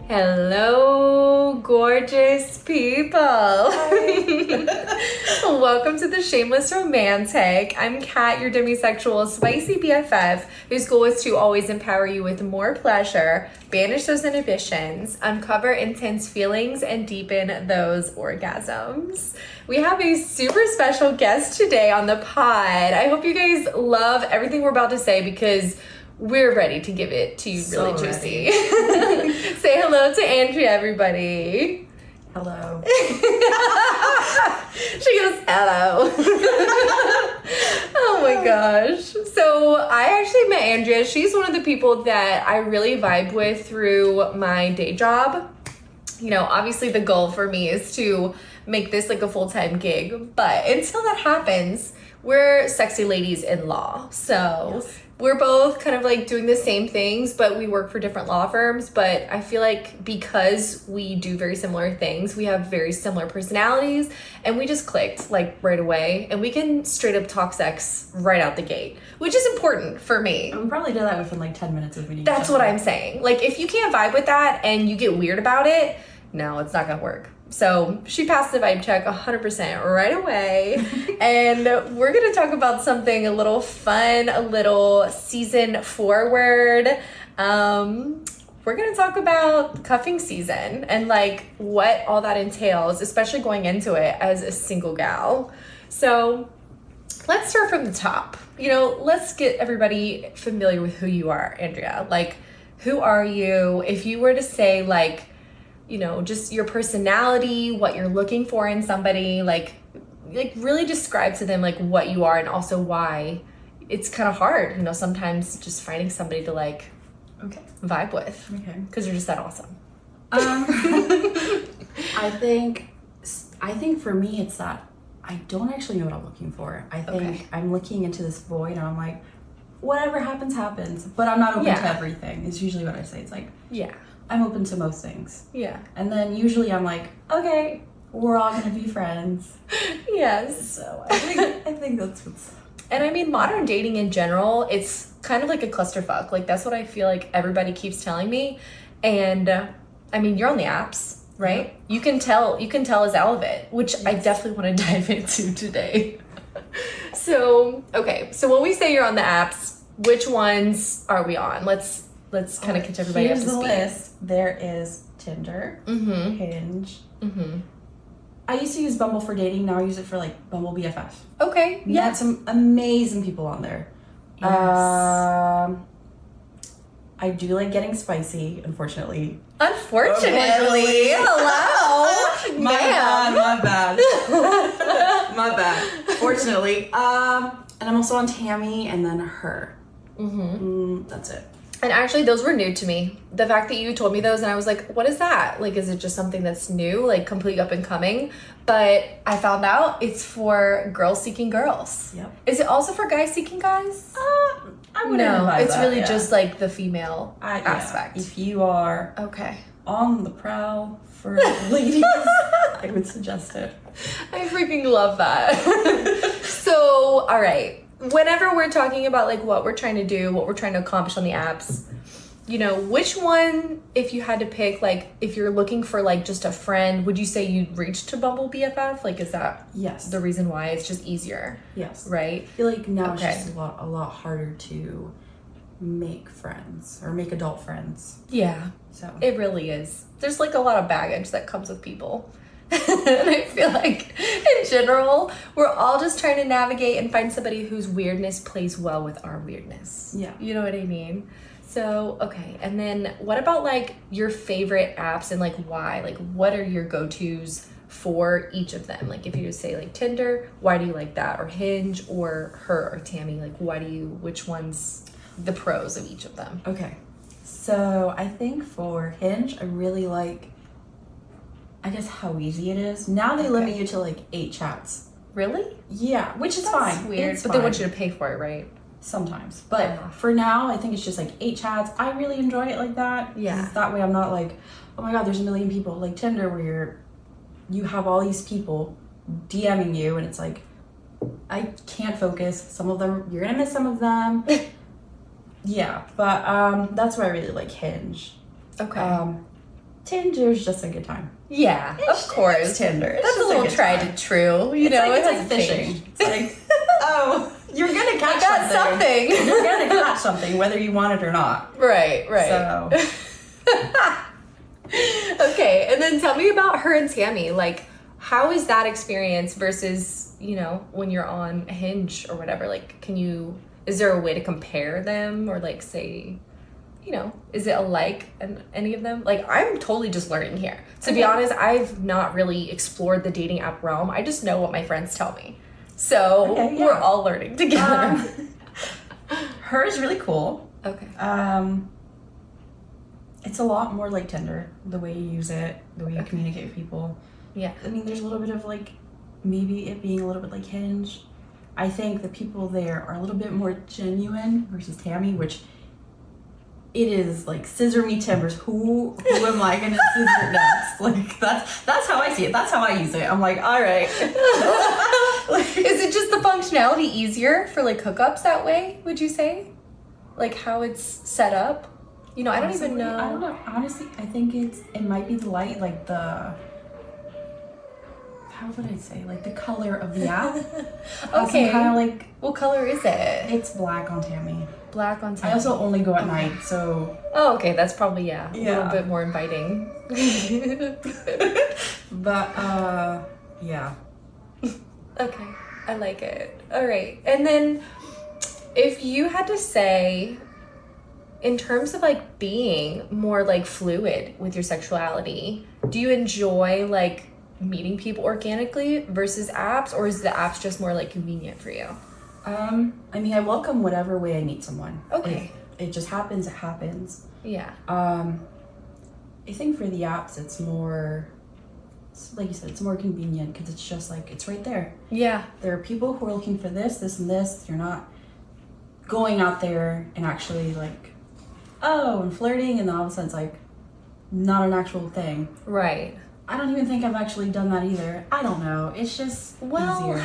Hello, gorgeous people. Welcome to the Shameless Romantic. I'm Kat, your demisexual spicy BFF, whose goal is to always empower you with more pleasure, banish those inhibitions, uncover intense feelings, and deepen those orgasms. We have a super special guest today on the pod. I hope you guys love everything we're about to say because we're ready to give it to you really juicy. Say hello to Andrea, everybody. Hello. She goes, hello. Oh my gosh. So I actually met Andrea. She's one of the people that I really vibe with through my day job. You know, obviously the goal for me is to make this like a full-time gig. But until that happens, we're sexy ladies in law. So yes. We're both kind of like doing the same things, but we work for different law firms. But I feel like because we do very similar things, we have very similar personalities, and we just clicked like right away, and we can straight up talk sex right out the gate, which is important for me. We probably did that within like 10 minutes of meeting. That's what I'm saying. Like if you can't vibe with that and you get weird about it, no, it's not gonna work. So she passed the vibe check 100% right away. And we're going to talk about something a little fun, a little season forward. We're going to talk about cuffing season and like what all that entails, especially going into it as a single gal. So let's start from the top. You know, let's get everybody familiar with who you are, Andrea. Like, who are you? If you were to say like, you know, just your personality, what you're looking for in somebody, like really describe to them like what you are and also why it's kind of hard, you know, sometimes just finding somebody to like vibe with. Okay. Because you're just that awesome. I think for me it's that I don't actually know what I'm looking for. I think I'm looking into this void and I'm like, whatever happens, happens. But I'm not open to everything is usually what I say. It's like, I'm open to most things. Yeah. And then usually I'm like, okay, we're all gonna be friends. Yes. So I think that's what's... And I mean, modern dating in general, it's kind of like a clusterfuck. Like that's what I feel like everybody keeps telling me. And I mean, you're on the apps, right? Yeah. You can tell us all of it, which I definitely want to dive into today. So, okay. So when we say you're on the apps, which ones are we on? Let's kind of catch everybody up to speed. Here's the list. There is Tinder, Hinge. I used to use Bumble for dating. Now I use it for like Bumble BFF. Okay. Yeah. Had some amazing people on there. Yes. I do like getting spicy, unfortunately. Unfortunately. Hello. My bad. My bad. Fortunately. And I'm also on Tammy and then her. That's it. And actually, those were new to me. The fact that you told me those, and I was like, what is that? Like, is it just something that's new, like completely up and coming? But I found out it's for girls seeking girls. Yep. Is it also for guys seeking guys? I wouldn't advise it's really just like the female aspect. Yeah. If you are on the prowl for ladies, I would suggest it. I freaking love that. So, all right. Whenever we're talking about like what we're trying to do, what we're trying to accomplish on the apps, you know, which one, if you had to pick, like if you're looking for like just a friend, would you say you'd reach to Bumble BFF? Like, is that the reason why it's just easier? Yes. Right? I feel like now it's just a lot harder to make friends or make adult friends. Yeah. So it really is. There's like a lot of baggage that comes with people. And I feel like in general, we're all just trying to navigate and find somebody whose weirdness plays well with our weirdness. Yeah. You know what I mean? So, okay. And then what about like your favorite apps and like why? Like what are your go-tos for each of them? Like if you just say like Tinder, why do you like that? Or Hinge or her or Tammy, like which one's the pros of each of them? Okay. So I think for Hinge, I really like how easy it is. Now they limit you to like 8 chats. Really? Yeah, which is fine. Weird, but they want you to pay for it, right? Sometimes. But for now, I think it's just like 8 chats. I really enjoy it like that. Yeah. That way I'm not like, oh my God, there's a million people. Like Tinder where you're you have all these people DMing you, and it's like, I can't focus. Some of them, you're gonna miss some of them. Yeah, but that's why I really like Hinge. Okay. Tinder's just a good time. Yeah, of course. It's Tinder. It's That's a just little good tried time. and true. It's like hasn't fishing. changed. It's like, oh, you're gonna catch got something. You're gonna catch something, whether you want it or not. Right. So, Okay, and then tell me about her and Tammy. Like, how is that experience versus, when you're on Hinge or whatever? Like, is there a way to compare them or like say, is it alike in any of them? Like, I'm totally just learning here. To be honest, I've not really explored the dating app realm. I just know what my friends tell me. So we're all learning together. hers really cool. Okay. It's a lot more like Tinder, the way you use it, the way you communicate with people. Yeah. I mean, there's a little bit of like, maybe it being a little bit like Hinge. I think the people there are a little bit more genuine versus Tammy, which it is like scissor me timbers. Who am I gonna scissor next? Like that's how I see it. That's how I use it. I'm like, all right. Is it just the functionality easier for like hookups that way, would you say? Like how it's set up? I don't even know. I don't know. Honestly, I think it might be the light, like the, how would I say, like the color of the app. Okay. Kind of like, what color is it? it's black on Tammy. Black on Tammy. I also only go at night, so. Oh, okay. That's probably, a Yeah. little bit more inviting. But, yeah. Okay. I like it. All right. And then if you had to say, in terms of like being more like fluid with your sexuality, do you enjoy like meeting people organically versus apps, or is the apps just more like convenient for you? I mean, I welcome whatever way I meet someone. Okay. If it just happens, it happens. Yeah. I think for the apps, it's more, like you said, it's more convenient because it's just like, it's right there. Yeah. There are people who are looking for this, this, and this. You're not going out there and actually like, and flirting, and then all of a sudden it's like not an actual thing. Right. I don't even think I've actually done that either. I don't know. It's just easier.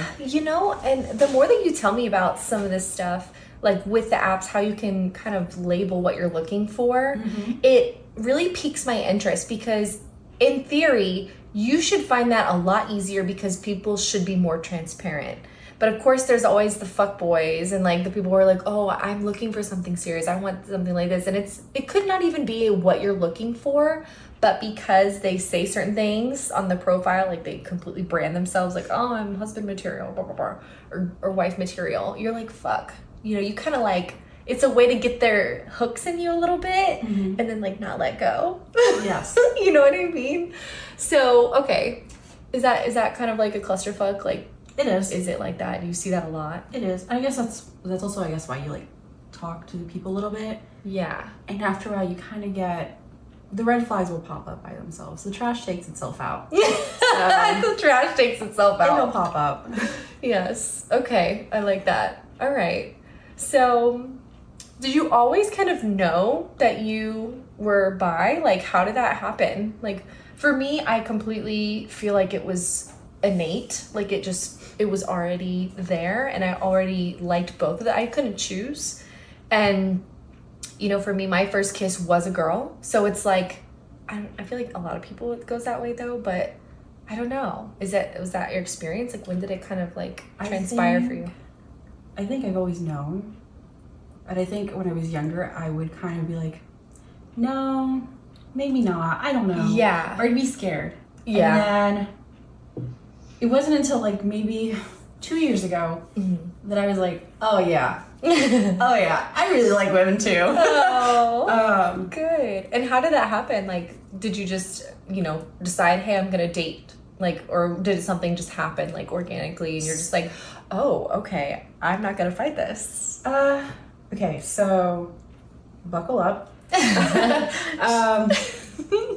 And the more that you tell me about some of this stuff, like with the apps, how you can kind of label what you're looking for, it really piques my interest because in theory, you should find that a lot easier because people should be more transparent. But of course, there's always the fuckboys and like the people who are like, oh, I'm looking for something serious. I want something like this. And it could not even be what you're looking for, but because they say certain things on the profile, like they completely brand themselves like, oh, I'm husband material, blah, blah, blah, or wife material. You're like, fuck. You kind of like, it's a way to get their hooks in you a little bit and then like not let go. Yes. You know what I mean? So, okay. Is that kind of like a clusterfuck? Like, It is. is it like that? Do you see that a lot? It is. I guess that's also, I guess, why you like talk to people a little bit. Yeah. And after a while, you kind of get, the red flags will pop up by themselves. The trash takes itself out. The trash takes itself out. It'll pop up. Yes. Okay. I like that. All right. So, did you always kind of know that you were bi? Like, how did that happen? Like, for me, I completely feel like it was innate. Like, it was already there, and I already liked both of them. I couldn't choose. And, for me, my first kiss was a girl. So it's like, I feel like a lot of people, it goes that way, though, but I don't know. Was that your experience? Like, when did it kind of, like, transpire for you? I think I've always known. But I think when I was younger, I would kind of be like, no, maybe not. I don't know. Yeah. Or I'd be scared. Yeah. And then it wasn't until like maybe 2 years ago that I was like, oh yeah. Oh yeah. I really like women too. Oh. Good. And how did that happen? Like, did you just, decide, hey, I'm going to date? Like, or did something just happen like organically and you're just like, oh, okay, I'm not going to fight this? Okay, so buckle up.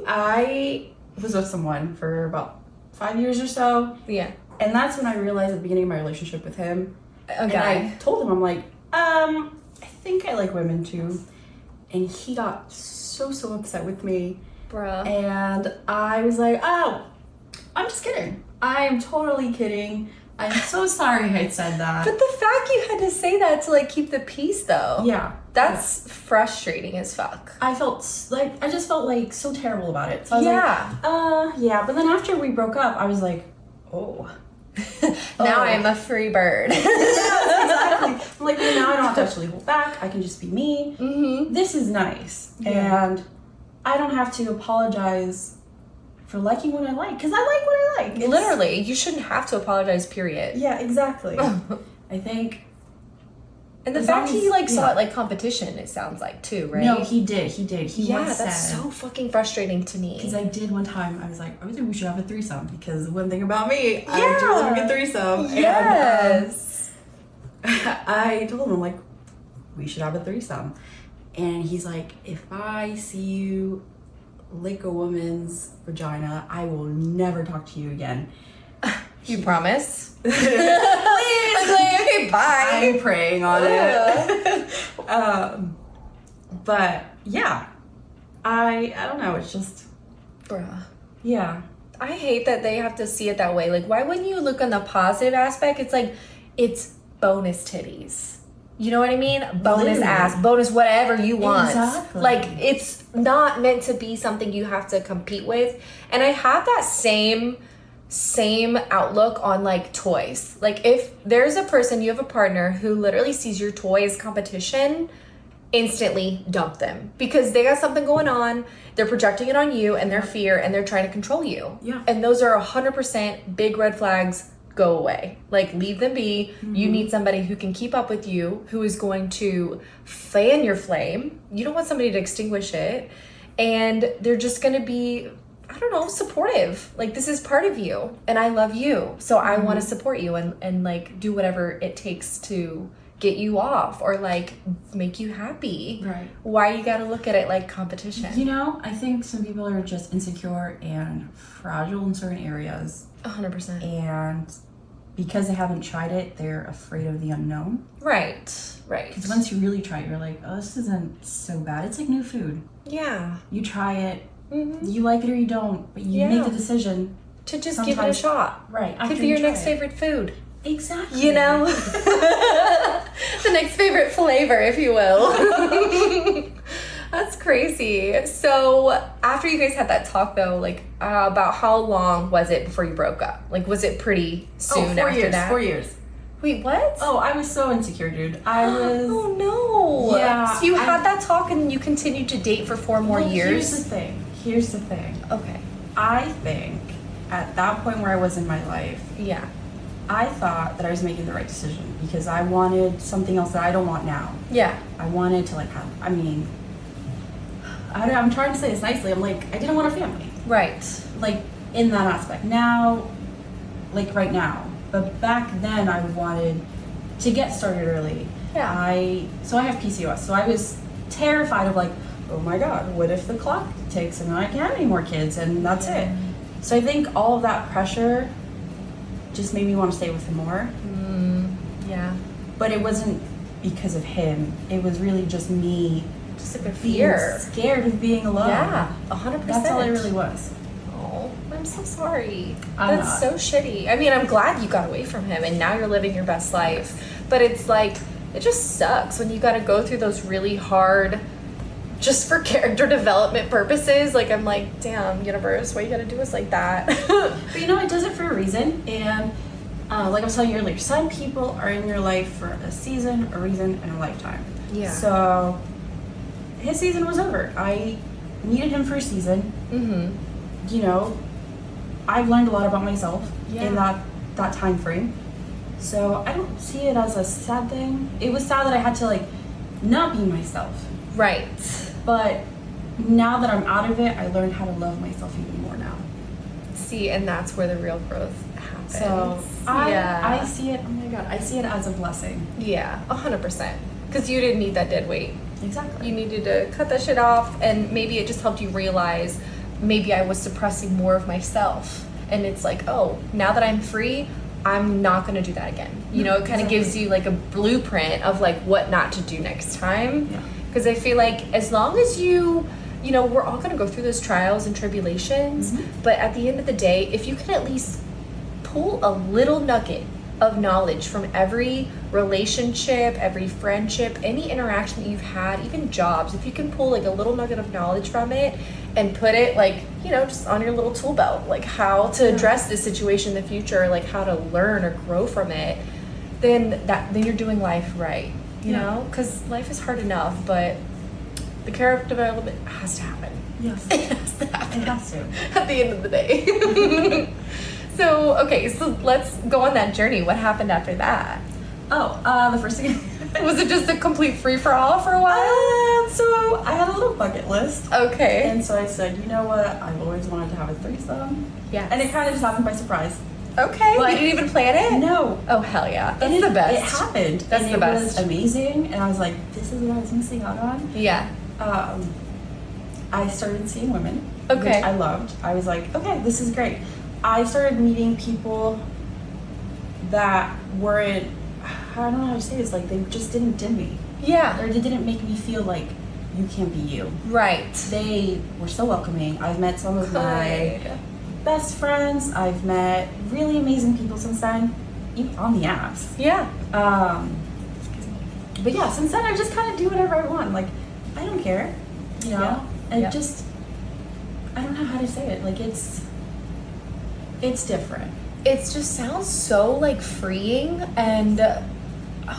I was with someone for about 5 years or so. Yeah. And that's when I realized at the beginning of my relationship with him. A guy. And I told him, I'm like, I think I like women too. And he got so upset with me. Bruh. And I was like, oh, I'm just kidding. I'm totally kidding. I'm so sorry I said that. But the fact you had to say that to like keep the peace though. Yeah. That's frustrating as fuck. I just felt like so terrible about it. So I was Yeah. But then after we broke up, I was like, oh. Now I'm a free bird. Yes, exactly. I'm like, well, now I don't have to actually hold back. I can just be me. Mm-hmm. This is nice. Yeah. And I don't have to apologize for liking what I like. Because I like what I like. Literally, you shouldn't have to apologize, period. Yeah, exactly. I think... And the fact he like saw it like competition, it sounds like too, right? No, he did. He Yeah, once that's said, so fucking frustrating to me. because I did one time. I was like, I think we should have a threesome because one thing about me, I Yeah. do love a good threesome. Yes. And I told him, I'm like, we should have a threesome, and he's like, if I see you lick a woman's vagina, I will never talk to you again. You promise? Please. I'm like, okay, bye. I'm praying on it. But yeah, I don't know. It's just, Bruh. yeah. I hate that they have to see it that way. Like, why wouldn't you look on the positive aspect? It's like, it's bonus titties. You know what I mean? Bonus Literally. ass, bonus whatever you want. Exactly. Like, it's not meant to be something you have to compete with. And I have that same outlook on like toys. Like, if there's a person, you have a partner who literally sees your toy as competition, instantly dump them because they got something going on. They're projecting it on you and their fear, and they're trying to control you. Yeah. And those are 100% big red flags. Go away. Like, leave them be. You need somebody who can keep up with you, who is going to fan your flame. You don't want somebody to extinguish it. And they're just going to be, I don't know, supportive. Like, this is part of you and I love you. So I want to support you and like do whatever it takes to get you off or like make you happy. Right. Why you got to look at it like competition? You know, I think some people are just insecure and fragile in certain areas. 100%. And because they haven't tried it, they're afraid of the unknown. Right. Because once you really try it, you're like, oh, this isn't so bad. It's like new food. Yeah. You try it, Mm-hmm. you like it or you don't, but you make the decision. To just give it a shot. Right. Could be your next favorite food. Exactly. You know? The next favorite flavor, if you will. That's crazy. So after you guys had that talk though, like about how long was it before you broke up? Like, was it pretty soon after that? 4 years. Wait, what? Oh, I was so insecure, dude. I was... Oh no. Yeah, So you had that talk and you continued to date for 4 more years? Here's the thing. Okay. I think at that point where I was in my life, Yeah. I thought that I was making the right decision because I wanted something else that I don't want now. Yeah. I wanted to like have, I mean, I'm trying to say this nicely. I'm like, I didn't want a family. Right. Like in that aspect. Now, like right now. But back then I wanted to get started early. Yeah. So I have PCOS. So I was terrified of like, oh my God, what if the clock ticks and I can't have any more kids and that's it. So I think all of that pressure just made me want to stay with him more. Yeah. But it wasn't because of him. It was really just me Just like a being fear. scared of being alone. Yeah. 100%. That's all it really was. Oh, I'm so sorry. I'm That's not. so shitty. I mean, I'm glad you got away from him and now you're living your best life. But it's like, it just sucks when you got to go through those really hard, just for character development purposes. Like, I'm like, damn, universe, why you got to do us like that? But you know, it does it for a reason. And like I was telling you earlier, some people are in your life for a season, a reason, and a lifetime. Yeah. So his season was over. I needed him for a season. Mm-hmm. You know, I've learned a lot about myself Yeah. in that time frame. So I don't see it as a sad thing. It was sad that I had to like not be myself. Right. But now that I'm out of it, I learned how to love myself even more now. See, and that's where the real growth happens. So I see it, oh my God, I see it as a blessing. Yeah, 100%. Because you didn't need that dead weight. Exactly. You needed to cut that shit off, and maybe it just helped you realize maybe I was suppressing more of myself. And it's like, oh, now that I'm free, I'm not going to do that again. You know, it kind of gives you like a blueprint of like what not to do next time. Yeah. Because I feel like as long as you you know, we're all going to go through those trials and tribulations, but at the end of the day, if you can at least pull a little nugget of knowledge from every relationship, every friendship, any interaction that you've had, even jobs, if you can pull like a little nugget of knowledge from it and put it like, you know, just on your little tool belt, like how to address this situation in the future, like how to learn or grow from it, then you're doing life right, you know? Because life is hard enough, but the character development has to happen. Yes. It has to happen. It has to. At the end of the day. So, okay, so let's go on that journey. What happened after that? The first thing... Was it just a complete free-for-all for a while? So I had a little bucket list. Okay. And so I said, you know what? I've always wanted to have a threesome. Yeah. And it kind of just happened by surprise. Okay. But you didn't even plan it? No. Oh, hell yeah. That's and the best. It happened. That's and the best. It was amazing. And I was like, this is what I was missing out on. Yeah. I started seeing women. Okay. Which I loved. I was like, okay, this is great. I started meeting people that weren't, I don't know how to say this, like they just didn't dim me. Yeah. Or they didn't make me feel like you can't be you. Right. They were so welcoming. I've met some of my best friends. I've met really amazing people since then, even on the apps. Yeah. But yeah, since then I just kind of do whatever I want. Like, I don't care, you know? Yeah. And just, I don't know how to say it. Like, it's different. It just sounds so like freeing and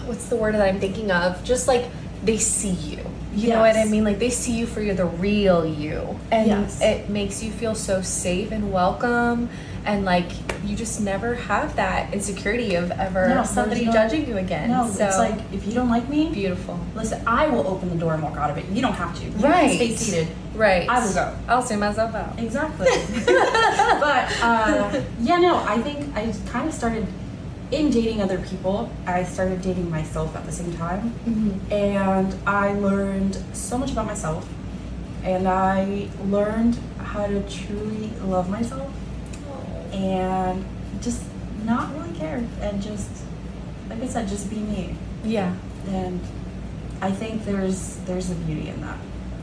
what's the word that I'm thinking of? Just like they see you. You know what I mean? Like they see you for the real you. And it makes you feel so safe and welcome. And like you just never have that insecurity of ever somebody judging you again. No, so, it's like if you don't like me, beautiful. Listen, I will open the door and walk out of it. You don't have to. You right. can stay seated. Right. I will go. I'll see myself out. Exactly. But yeah, no, I think I kind of started in dating other people. I started dating myself at the same time. And I learned so much about myself. And I learned how to truly love myself. And just not really care. And just, like I said, just be me. Yeah. And I think there's a beauty in that.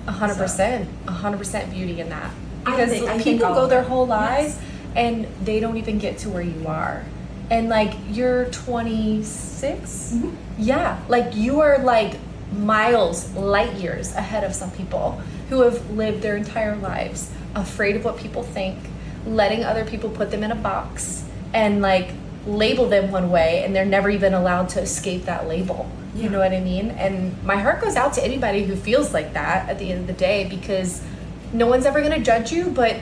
100%. 100% beauty in that. I Because think people go their whole Yes. lives and they don't even get to where you are. And like you're 26? Yeah. Like you are like miles, light years ahead of some people who have lived their entire lives afraid of what people think, letting other people put them in a box and like label them one way, and they're never even allowed to escape that label. You know what I mean? And my heart goes out to anybody who feels like that at the end of the day, because no one's ever going to judge you, but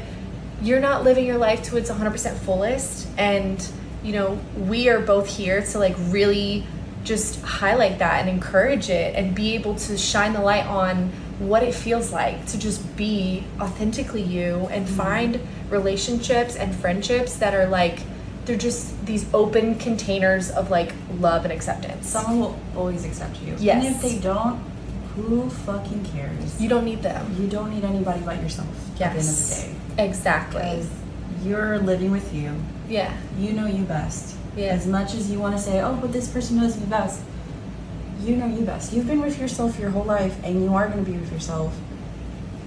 you're not living your life to its 100% fullest. And, you know, we are both here to like really just highlight that and encourage it and be able to shine the light on what it feels like to just be authentically you and find relationships and friendships that are like, they're just these open containers of like love and acceptance. Someone will always accept you. Yes. And if they don't, who fucking cares? You don't need them. You don't need anybody but yourself at the end of the day. Exactly. Because you're living with you. Yeah. You know you best. Yeah. As much as you want to say, oh, but this person knows me best. You know you best. You've been with yourself your whole life, and you are going to be with yourself,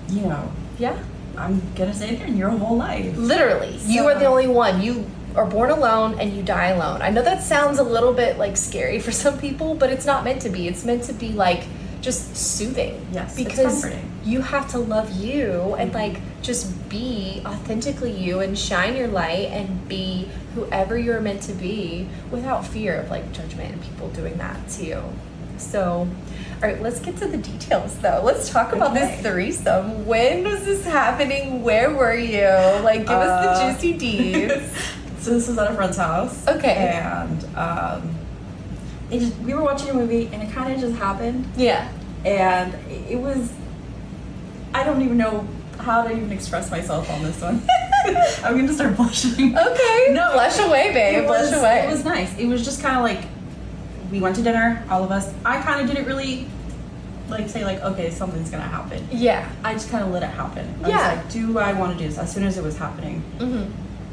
you know. Yeah. I'm going to say it again, your whole life. Literally. So, you are the only one. You are born alone and you die alone. I know that sounds a little bit like scary for some people, but it's not meant to be. It's meant to be like just soothing. Yes, because it's comforting. You have to love you and like just be authentically you and shine your light and be whoever you're meant to be without fear of like judgment and people doing that to you. So, all right, let's get to the details though. Let's talk about this threesome. When was this happening? Where were you? Like, give us the juicy deeds. So this was at a friend's house. Okay. And we were watching a movie, and it kind of just happened. Yeah. And it was, I don't even know how to even express myself on this one. I'm going to start blushing. Okay. No. Blush away, babe. Blush away. It was nice. It was just kind of like, we went to dinner, all of us. I kind of didn't really like say like, okay, something's going to happen. Yeah. I just kind of let it happen. I Yeah. was like, do I want to do this? As soon as it was happening.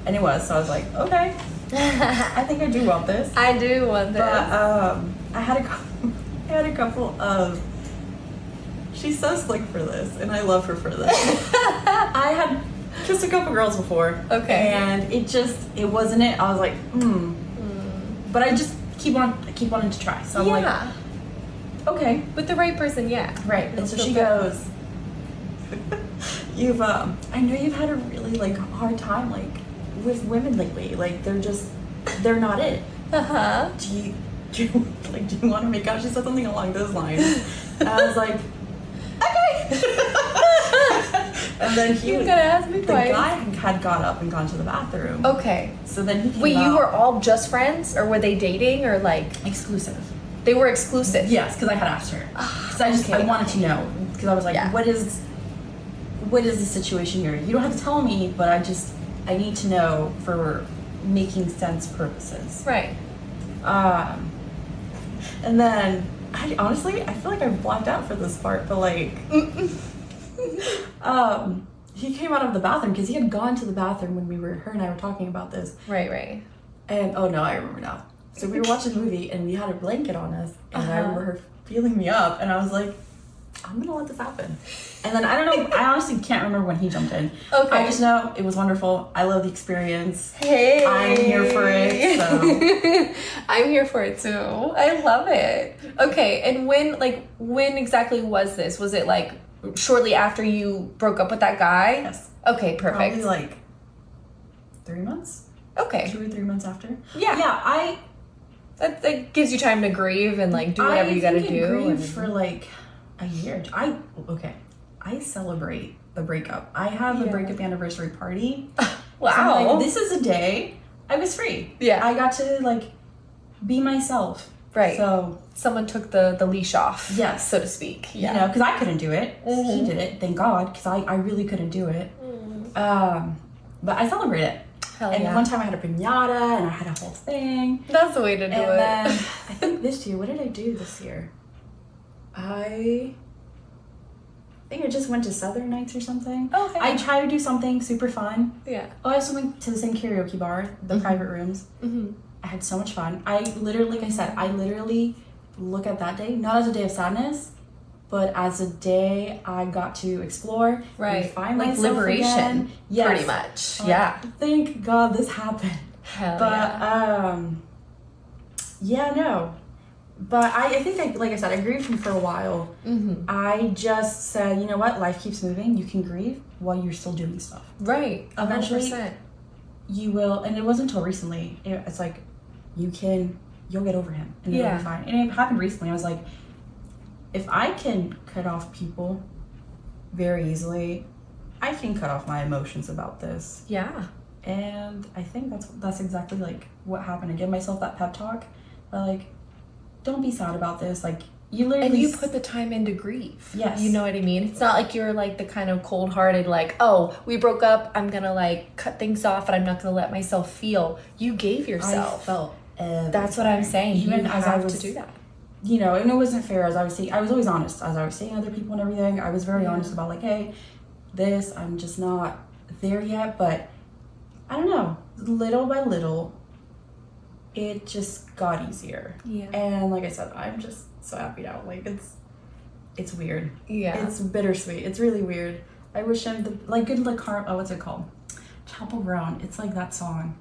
And it was. So I was like, okay. I think I do want this. I do want this. But I had a couple of She's so slick for this, and I love her for this. I had kissed a couple girls before. Okay. And it wasn't it. I was like, But I just keep wanting to try. So I'm like, okay. With the right person, yeah. Right. And so she goes, I know you've had a really like hard time like with women lately. Like they're not it. Do you want to make out? She said something along those lines. And I was like, okay. And then You're gonna ask me twice. The guy had got up and gone to the bathroom. Okay. So then he came Wait, out. you were all just friends, or were they dating, or like Exclusive. they were exclusive? Yes, because I had asked her. Because I wanted to know. Because I was like, what is the situation here? You don't have to tell me, but I need to know for making sense purposes. Right. And then I feel like I blacked out for this part, but like he came out of the bathroom because he had gone to the bathroom when her and I were talking about this. Right. And oh no, I remember now. So we were watching a movie and we had a blanket on us, and I remember her feeling me up, and I was like, I'm gonna let this happen. And then I don't know, I honestly can't remember when he jumped in. Okay. I just know it was wonderful. I love the experience. Hey. I'm here for it. So I'm here for it too. I love it. Okay, and when exactly was this? Was it like shortly after you broke up with that guy? Yes. Okay, perfect. Probably like 3 months. Okay. 2 or 3 months after. Yeah. Yeah, that gives you time to grieve and like do whatever you gotta do. I grieved for like a year. I celebrate the breakup. I have a breakup anniversary party. Wow. So like, this is a day I was free. Yeah. I got to like be myself. Right. So someone took the leash off. Yes. So to speak. Yeah. You know, because I couldn't do it. He did it, thank God, because I really couldn't do it. But I celebrate it. And one time I had a piñata and I had a whole thing. That's the way to do it. And then I think this year, what did I do this year? I think I just went to Southern Nights or something. Oh, okay. I tried to do something super fun. Yeah. Oh, I also went to the same karaoke bar, the private rooms. I had so much fun. I literally look at that day, not as a day of sadness, but as a day I got to explore, find like myself liberation, again. Yes. Pretty much. Thank God this happened. Hell no. But I think, like I said, I grieved him for a while. I just said, you know what? Life keeps moving. You can grieve while you're still doing stuff. Right. Eventually, 100%. You will. And it wasn't until recently. It's like, you'll get over him. And it'll be fine. And it happened recently. I was like, if I can cut off people very easily, I can cut off my emotions about this. Yeah. And I think that's exactly like what happened. I give myself that pep talk. But like, don't be sad about this. Like, you literally... And you put the time in to grieve. Yes. You know what I mean? It's not like you're like the kind of cold-hearted, like, oh, we broke up, I'm gonna like cut things off and I'm not gonna let myself feel. You gave yourself. I felt everything. That's what I'm saying. Even you as have I was to do that. You know, and it wasn't fair as I was seeing. I was always honest as I was seeing other people and everything. I was very honest about like, hey, I'm just not there yet. But I don't know, little by little, it just got easier. Yeah. And like I said, I'm just so happy now. Like it's weird. Yeah. It's bittersweet. It's really weird. I wish him good karma. What's it called? Chapel Grown. It's like that song.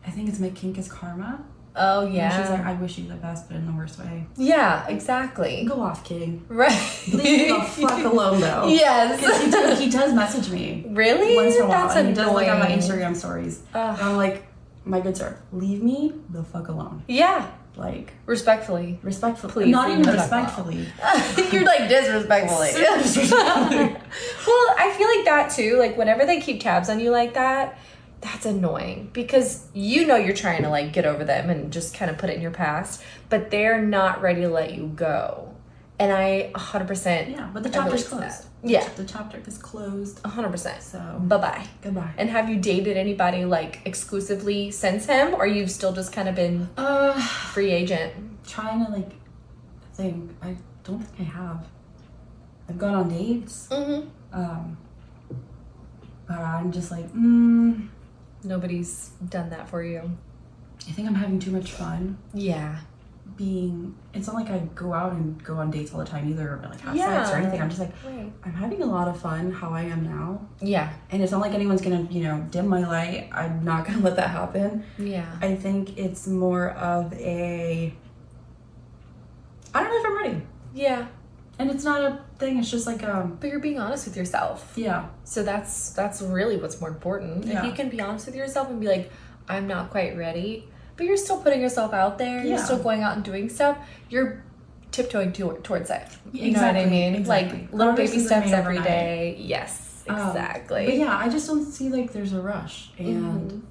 I think it's McKinka's Karma. Oh yeah. And she's like, I wish you the best, but in the worst way. Yeah, exactly. Go off, King. Right. Leave me the fuck alone, though. Yes. Because he does message me. Really? Once in a while. That's and he annoying. does like on my Instagram stories. And I'm like, my good sir, leave me the fuck alone. Yeah. Like respectfully. Please. Not even respectfully. You're like disrespectfully. Well, I feel like that too. Like whenever they keep tabs on you like that, that's annoying because you know you're trying to like get over them and just kind of put it in your past, but they're not ready to let you go. And I 100%. Yeah, but the chapter's closed. Yeah. The chapter is closed. 100%. So bye-bye. Goodbye. And have you dated anybody like exclusively since him, or you've still just kind of been free agent? Trying to like think. I don't think I have. I've gone on dates. But I'm just like, Nobody's done that for you. I think I'm having too much fun. Yeah. it's not like I go out and go on dates all the time either, or like have sex or anything. I'm just like, I'm having a lot of fun how I am now. Yeah. And it's not like anyone's gonna, dim my light. I'm not gonna let that happen. Yeah. I think it's more of I don't know if I'm ready. Yeah. And it's not a thing, it's just like But you're being honest with yourself. Yeah. So that's really what's more important. Yeah. If you can be honest with yourself and be like, I'm not quite ready, but you're still putting yourself out there, you're still going out and doing stuff, you're tiptoeing towards it. You know what I mean? Exactly. Like little baby Progress steps isn't made every overnight. day. Yes, exactly. But yeah, I just don't see like there's a rush. And Mhm.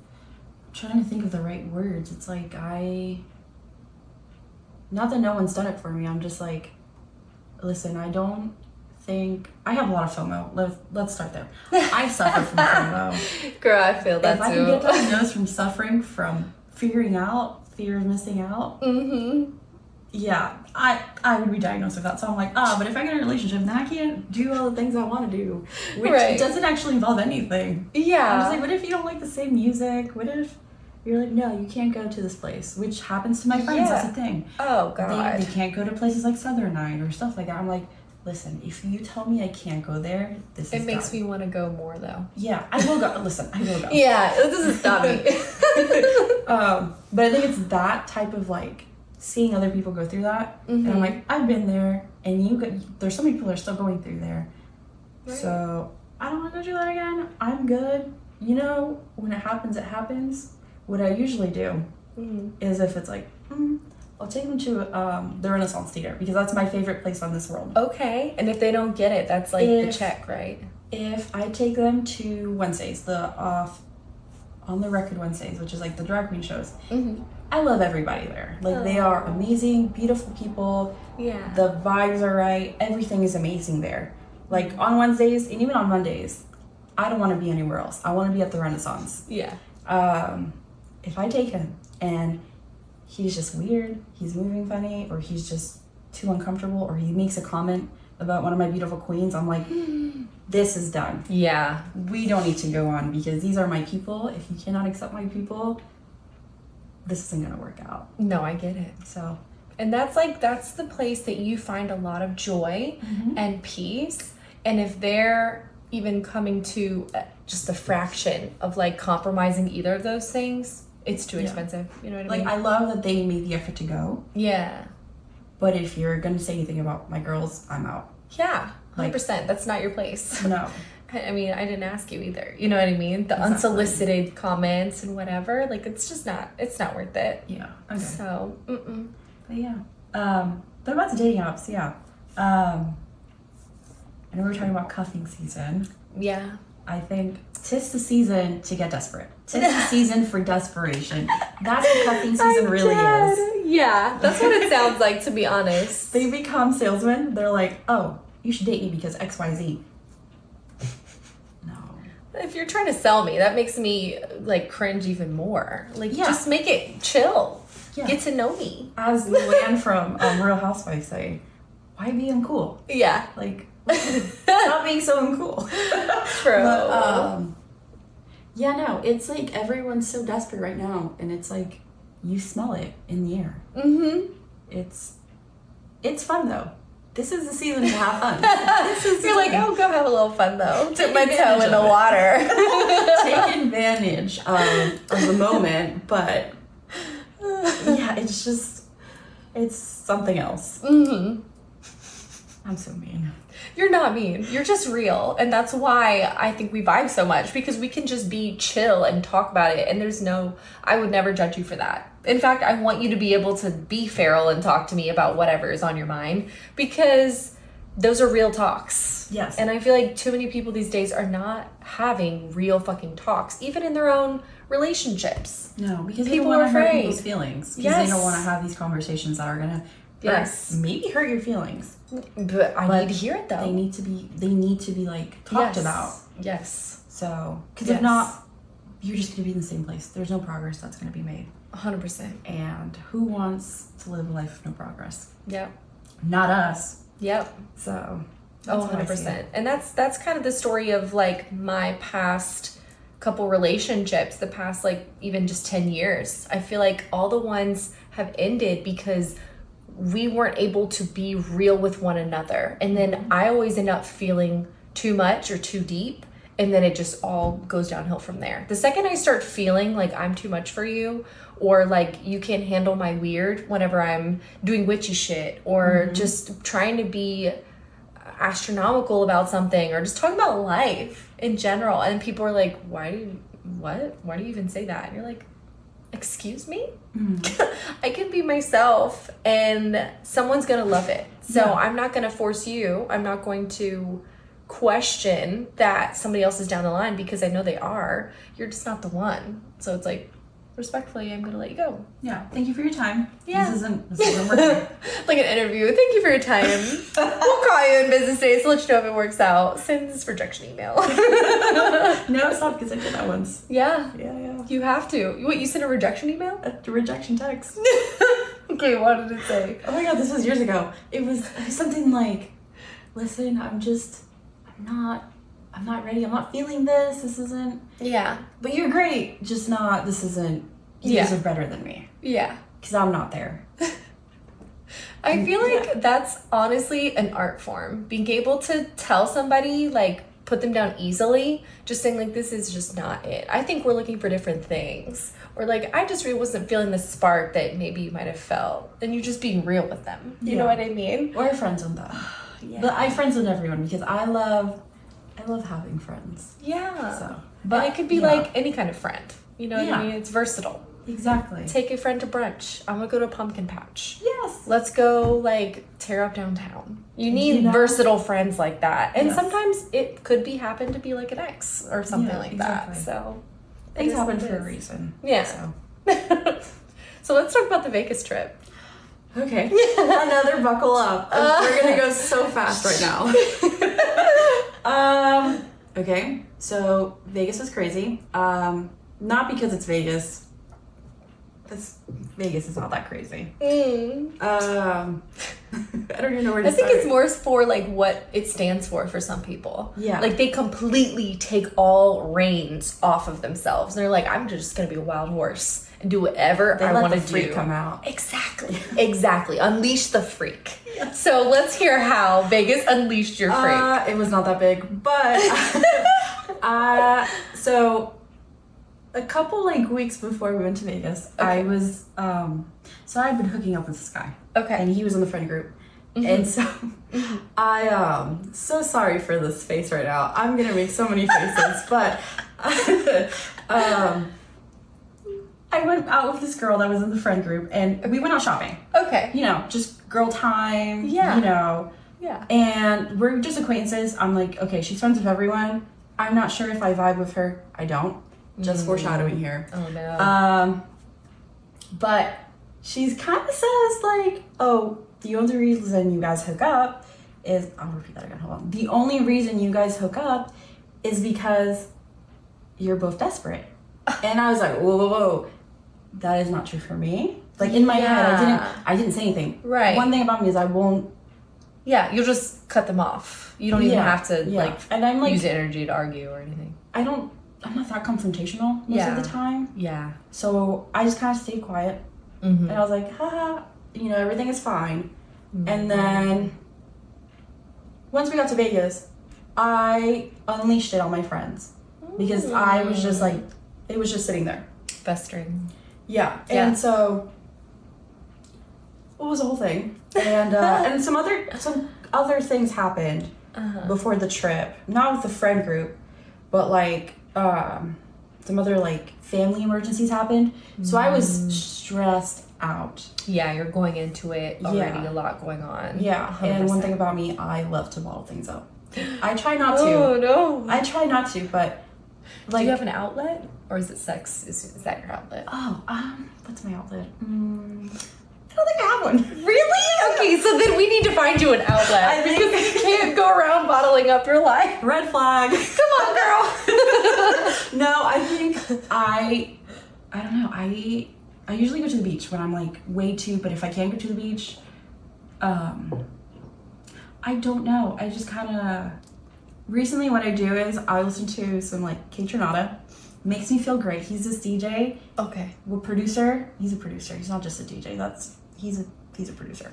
trying to think of the right words. It's like not that no one's done it for me. I'm just like, listen, I don't think I have a lot of FOMO. Let's start there. I suffer from FOMO. Girl, I feel that If I too. can get diagnosed from suffering from figuring out fear of missing out, yeah, I would be diagnosed with that. So I'm like, but if I get in a relationship, then I can't do all the things I want to do, which doesn't actually involve anything. Yeah. I'm just like, what if you don't like the same music? What if you're like, no, you can't go to this place, which happens to my friends. That's the thing. Oh, God. They can't go to places like Southern Night or stuff like that. I'm like, listen, if you tell me I can't go there, It makes me want to go more, though. Yeah, I will go. Listen, I will go. Yeah, it doesn't stop me. But I think it's that type of like seeing other people go through that, and I'm like, I've been there, and there's so many people that are still going through there. Right. So I don't want to go through that again. I'm good. When it happens, it happens. What I usually do is if it's like, I'll take them to the Renaissance Theater because that's my favorite place on this world. Okay. And if they don't get it, that's like the check, right? If I take them to Wednesdays, on the record Wednesdays, which is like the drag queen shows, I love everybody there. Like they are amazing, beautiful people. Yeah. The vibes are right. Everything is amazing there. Like on Wednesdays and even on Mondays, I don't want to be anywhere else. I want to be at the Renaissance. Yeah. If I take him and he's just weird, he's moving funny, or he's just too uncomfortable, or he makes a comment about one of my beautiful queens, I'm like, this is done. Yeah. We don't need to go on because these are my people. If you cannot accept my people, this isn't going to work out. No, I get it. So, and that's the place that you find a lot of joy and peace. And if they're even coming to just a fraction of like compromising either of those things, it's too expensive. You know what I mean? Like, I love that they made the effort to go. Yeah. But if you're going to say anything about my girls, I'm out. Yeah. 100%. That's not your place. No. I mean, I didn't ask you either. You know what I mean? The unsolicited comments and whatever. Like, it's not worth it. Yeah. Okay. So, But yeah. But about the dating apps, yeah. I know we were talking about cuffing season. Yeah. I think 'tis the season to get desperate. 'Tis the season for desperation. That's what cuffing season really is. Yeah, that's what it sounds like, to be honest. They become salesmen. They're like, oh, you should date me because XYZ. No. If you're trying to sell me, that makes me like cringe even more. Like, just make it chill. Yeah. Get to know me. As Luann from Real Housewives say, why be uncool? Yeah. Like, stop being so uncool. True. But, yeah, no, it's like everyone's so desperate right now, and it's like you smell it in the air. It's fun though. This is the season to have fun. You're like, oh, go have a little fun though. Dip my toe in the water. Take advantage of the moment, but yeah, it's something else. I'm so mean. You're not mean. You're just real. And that's why I think we vibe so much, because we can just be chill and talk about it. And I would never judge you for that. In fact, I want you to be able to be feral and talk to me about whatever is on your mind, because those are real talks. Yes. And I feel like too many people these days are not having real fucking talks, even in their own relationships. No, because people they are don't want to hurt afraid. people's feelings. Because they don't want to have these conversations that are going to maybe hurt your feelings. But I need to hear it though. They need to be like talked about. Yes. So, because if not, you're just going to be in the same place. There's no progress that's going to be made. 100%. And who wants to live a life of no progress? Yep. Not us. Yep. So, that's 100%. And that's kind of the story of like my past couple relationships, the past like even just 10 years. I feel like all the ones have ended because we weren't able to be real with one another. And then I always end up feeling too much or too deep. And then it just all goes downhill from there. The second I start feeling like I'm too much for you, or like you can't handle my weird whenever I'm doing witchy shit, or just trying to be astronomical about something, or just talking about life in general, and people are like, why do you even say that? And you're like, excuse me? I can be myself and someone's gonna love it. So I'm not gonna force you. I'm not going to question that somebody else is down the line, because I know they are. You're just not the one. So it's like, respectfully, I'm gonna let you go. Yeah. Thank you for your time. Yeah. This isn't working. Like an interview. Thank you for your time. We'll call you in business days to let you know if it works out. Send this rejection email. No, it's not, because I did that once. Yeah. Yeah. You have to. What, you sent a rejection email? A rejection text. Okay, what did it say? Oh my god, this was years ago. It was something like, listen, I'm not ready. I'm not feeling this. This isn't. Yeah. But you're great. Just not. This isn't. You guys are better than me. Yeah. Because I'm not there. I feel like that's honestly an art form. Being able to tell somebody, like, put them down easily, just saying, like, this is just not it. I think we're looking for different things. Or, like, I just really wasn't feeling the spark that maybe you might have felt. And you just being real with them. You know what I mean? Or friends with them. Yeah. But I friends with everyone, because I love having friends. Yeah. So, but it could be like any kind of friend. You know what I mean? It's versatile. Exactly. Take a friend to brunch. I'm gonna go to a pumpkin patch. Yes. Let's go, like, tear up downtown. You need versatile friends like that. And sometimes it could happen to be like an ex or something like that. So things happen for a reason. Yeah. So. So let's talk about the Vegas trip. Okay. Another buckle up. We're gonna go so fast right now. Okay. So Vegas was crazy. Not because it's Vegas. Vegas is not that crazy. I don't even know where to start. I think it's more for like what it stands for some people. Yeah. Like they completely take all reins off of themselves. They're like, I'm just gonna be a wild horse and do whatever I want to do. Freak come out. Exactly. Unleash the freak. Yeah. So let's hear how Vegas unleashed your freak. It was not that big, but so a couple like weeks before we went to Vegas, I was so I'd been hooking up with this guy. Okay. And he was in the friend group. And so I so sorry for this face right now. I'm gonna make so many faces, but I went out with this girl that was in the friend group, and we went out shopping. Okay. You know, just girl time. Yeah. You know. Yeah. And we're just acquaintances. I'm like, okay, she's friends with everyone. I'm not sure if I vibe with her. I don't. Just foreshadowing here. Oh no. But she's kind of says like, oh, the only reason you guys hook up is, I'll repeat that again, hold on. The only reason you guys hook up is because you're both desperate. And I was like, whoa. That is not true for me. Like in my head, I didn't say anything. Right. One thing about me is I won't. Yeah, you'll just cut them off. You don't even have to like, and I'm like, use energy to argue or anything. I'm not that confrontational most of the time. Yeah. So I just kind of stayed quiet. And I was like, haha, you know, everything is fine. And then once we got to Vegas, I unleashed it on my friends. Because I was just like, it was just sitting there. Festering. Yeah. And so it was a whole thing. And and some other things happened before the trip. Not with the friend group, but like some other like family emergencies happened. So I was stressed out. Yeah, you're going into it already, a lot going on. Yeah. 100%. And one thing about me, I love to bottle things up. I try not to. Oh no. I try not to, but like, do you have an outlet? Or is it sex? Is that your outlet? Oh, what's my outlet? I don't think I have one. Really? Okay, so then we need to find you an outlet. Because you can't go around bottling up your life. Red flag. Come on, girl. No, I think I don't know. I usually go to the beach when I'm like way too, but if I can't go to the beach, I don't know. I just kind of, recently what I do is I listen to some like Kat Andria. Makes me feel great. He's this DJ. Okay. Producer. He's a producer. He's not just a DJ. He's He's a producer.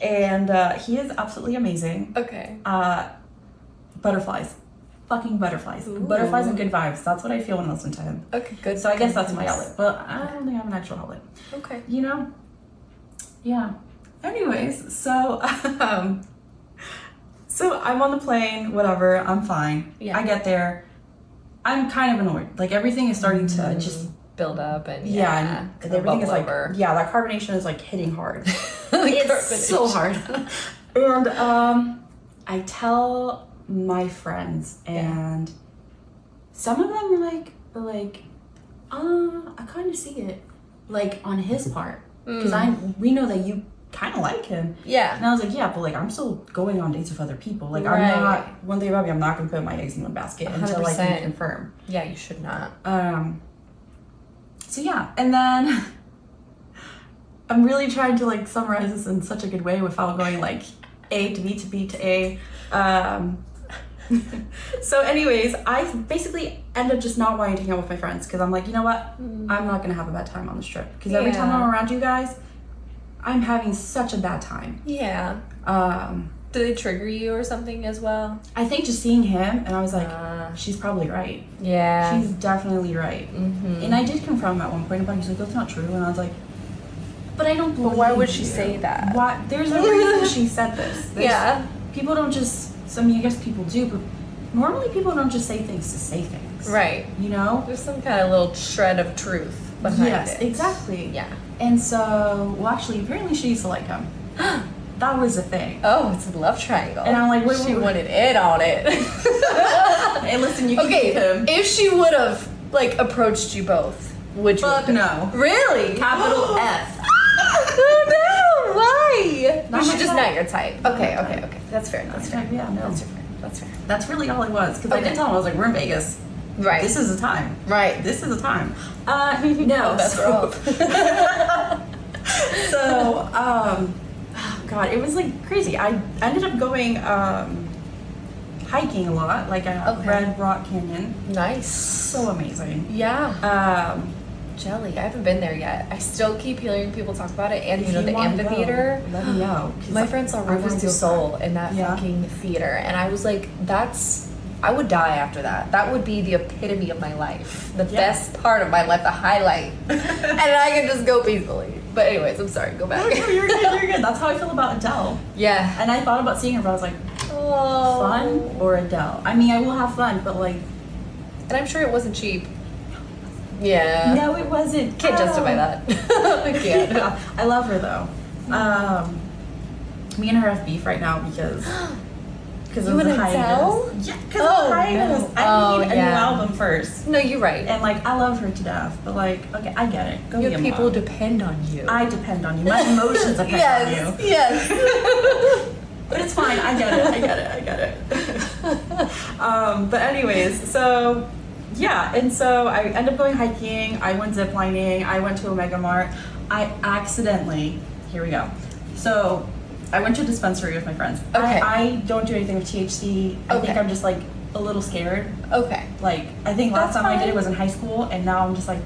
And he is absolutely amazing. Okay. Butterflies. Fucking butterflies. Ooh. Butterflies and good vibes. That's what I feel when I listen to him. Okay, good. So I guess that's my outlet. But I don't think I have an actual outlet. Okay. You know? Yeah. Anyways, so so I'm on the plane, whatever, I'm fine. Yeah. I get there. I'm kind of annoyed. Like everything is starting to just build up and and everything is like over. that carbonation is like hitting hard. Like it's so hard. And I tell my friends and some of them were like, I kind of see it, like on his part, because we know that you kind of like him. Yeah. And I was like, yeah, but like I'm still going on dates with other people. Like Right. I'm not. One thing about me, I'm not gonna put my eggs in one basket until I 100%. can confirm. Yeah, you should not. So yeah, and then I'm really trying to like summarize this in such a good way without going like A to B to B to A. So anyways, I basically end up just not wanting to hang out with my friends because I'm like, you know what? I'm not gonna have a bad time on this trip because every time I'm around you guys, I'm having such a bad time. Yeah. Do they trigger you or something as well? I think just seeing him and I was like, she's probably right. Yeah. She's definitely right. Mm-hmm. And I did confront him at one point about it. He's like, that's not true. And I was like, but I don't believe But why would you. she say that? Why? There's a reason she said this. People don't just, I mean, I guess people do, but normally people don't just say things to say things. Right. You know? There's some kind of little shred of truth behind it. Yes, exactly. Yeah. And so, well, actually, apparently she used to like him. That was the thing. Oh, it's a love triangle. And I'm like, wait, she wanted in on it. Hey, listen, you can keep him. If she would have like approached you both, would you? Fuck no. Really? Capital F. Oh no! Why? Not You my should just type. not your type. Okay. That's fair. That's fair. Yeah, no. That's fair. That's really all it was. Because I Okay. did tell him, I was like, we're in Vegas. Right. This is the time. Right. This is the time. No. That's rough. So, God, it was like crazy. I ended up going hiking a lot, like at Red Rock Canyon. Nice. So amazing. Yeah. Jelly. I haven't been there yet. I still keep hearing people talk about it. And If the wanna go, amphitheater. let me know. 'Cause My friend saw I wanna Rivers go du Sol in that Yeah. fucking theater, and I was like, I would die after that. That would be the epitome of my life. The best part of my life, the highlight. And I can just go peacefully. But anyways, I'm sorry, go back. No, you're good. That's how I feel about Adele. Yeah. And I thought about seeing her, but I was like, Oh. fun or Adele? I mean, I will have fun, but like... And I'm sure it wasn't cheap. Yeah. No, it wasn't. Can't justify that. I can't. Yeah. I love her, though. Me and her have beef right now because You of the wouldn't hiatus. tell? Yeah, because of the hiatus. No. I need a new yeah. album first. No, you're right. And like, I love her to death, but like, okay, I get it. Go Your be a people mom. depend on you. I depend on you. My emotions depend on you. Yes. But it's fine. I get it. But anyways, so yeah, and so I ended up going hiking. I went ziplining. I went to a Mega Mart. I accidentally, here we go. So I went to a dispensary with my friends. Okay. I don't do anything with THC. I think Okay. I'm just like a little scared. Okay. Like I think last That's time I did fine. it was in high school, and now I'm just like,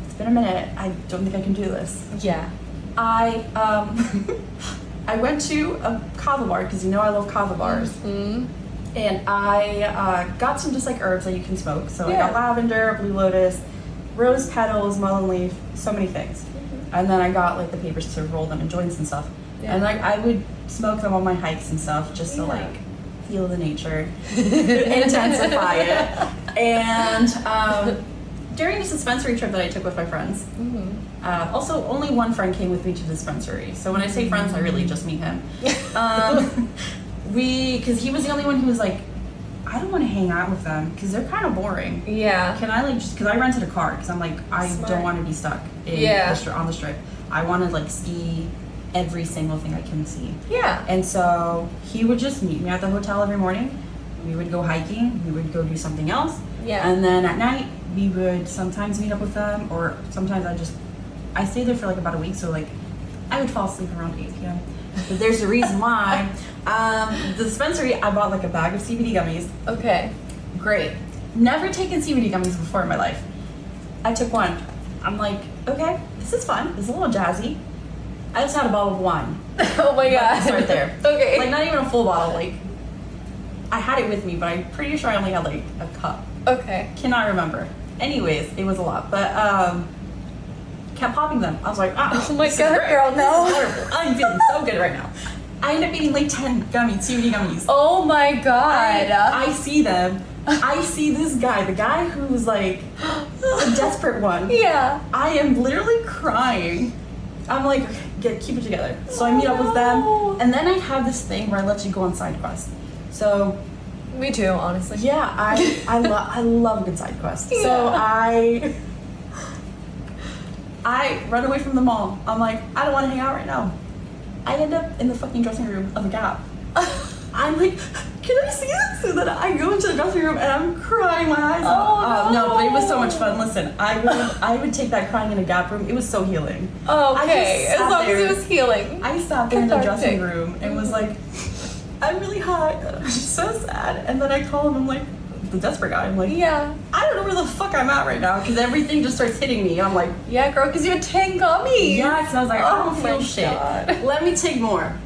it's been a minute. I don't think I can do this. Yeah. I I went to a kava bar because you know I love kava bars. Mm-hmm. And I got some just like herbs that you can smoke. So I Yeah. got lavender, blue lotus, rose petals, mullein leaf, so many things. And then I got like the papers to roll them in joints and stuff. Yeah. And like I would smoke them on my hikes and stuff just to Yeah. like feel the nature, intensify it. And during this dispensary trip that I took with my friends, also only one friend came with me to the dispensary. So when I say friends, I really just mean him. Because he was the only one who was like, I don't want to hang out with them because they're kind of boring. Yeah. Can I like just, because I rented a car because I'm like, I Smart. don't want to be stuck in on the strip. I want to like see every single thing I can see. Yeah. And so he would just meet me at the hotel every morning. We would go hiking. We would go do something else. Yeah. And then at night, we would sometimes meet up with them, or sometimes I stayed there for like about a week, so like I would fall asleep around 8 p.m. But there's a reason why. The dispensary, I bought like a bag of CBD gummies. Okay. Great. Never taken CBD gummies before in my life. I took one. I'm like, okay, this is fun. It's a little jazzy. I just had a bottle of wine. Oh my god. Start there. Okay. Like, not even a full bottle. Like, I had it with me, but I'm pretty sure I only had, like, a cup. Okay. Cannot remember. Anyways, it was a lot. But, kept popping them. I was like, oh my god, girl, no. I'm feeling so good right now. I ended up eating like 10 gummies, CBD gummies. Oh my god. I see them. I see this guy, the guy who's like the desperate one. Yeah. I am literally crying. I'm like, keep it together. So I meet up with them, and then I have this thing where I let you go on side quests. So me too, honestly. yeah, I love a good side quest. Yeah. So I run away from the mall. I'm like, I don't want to hang out right now. I end up in the fucking dressing room of a Gap. I'm like, can I see this? So then I go into the dressing room and I'm crying my eyes out. No, but it was so much fun. Listen, I would take that crying in a Gap room. It was so healing. Oh, okay. As long as it was healing. I sat there in the dressing room and was like, I'm really hot. I'm so sad. And then I call him. I'm like, the desperate guy. I'm like, yeah. I don't know where the fuck I'm at right now because everything just starts hitting me. I'm like, yeah, girl, because you had 10 gummies. Yeah, because I was like, I don't feel shit. God. Let me take more.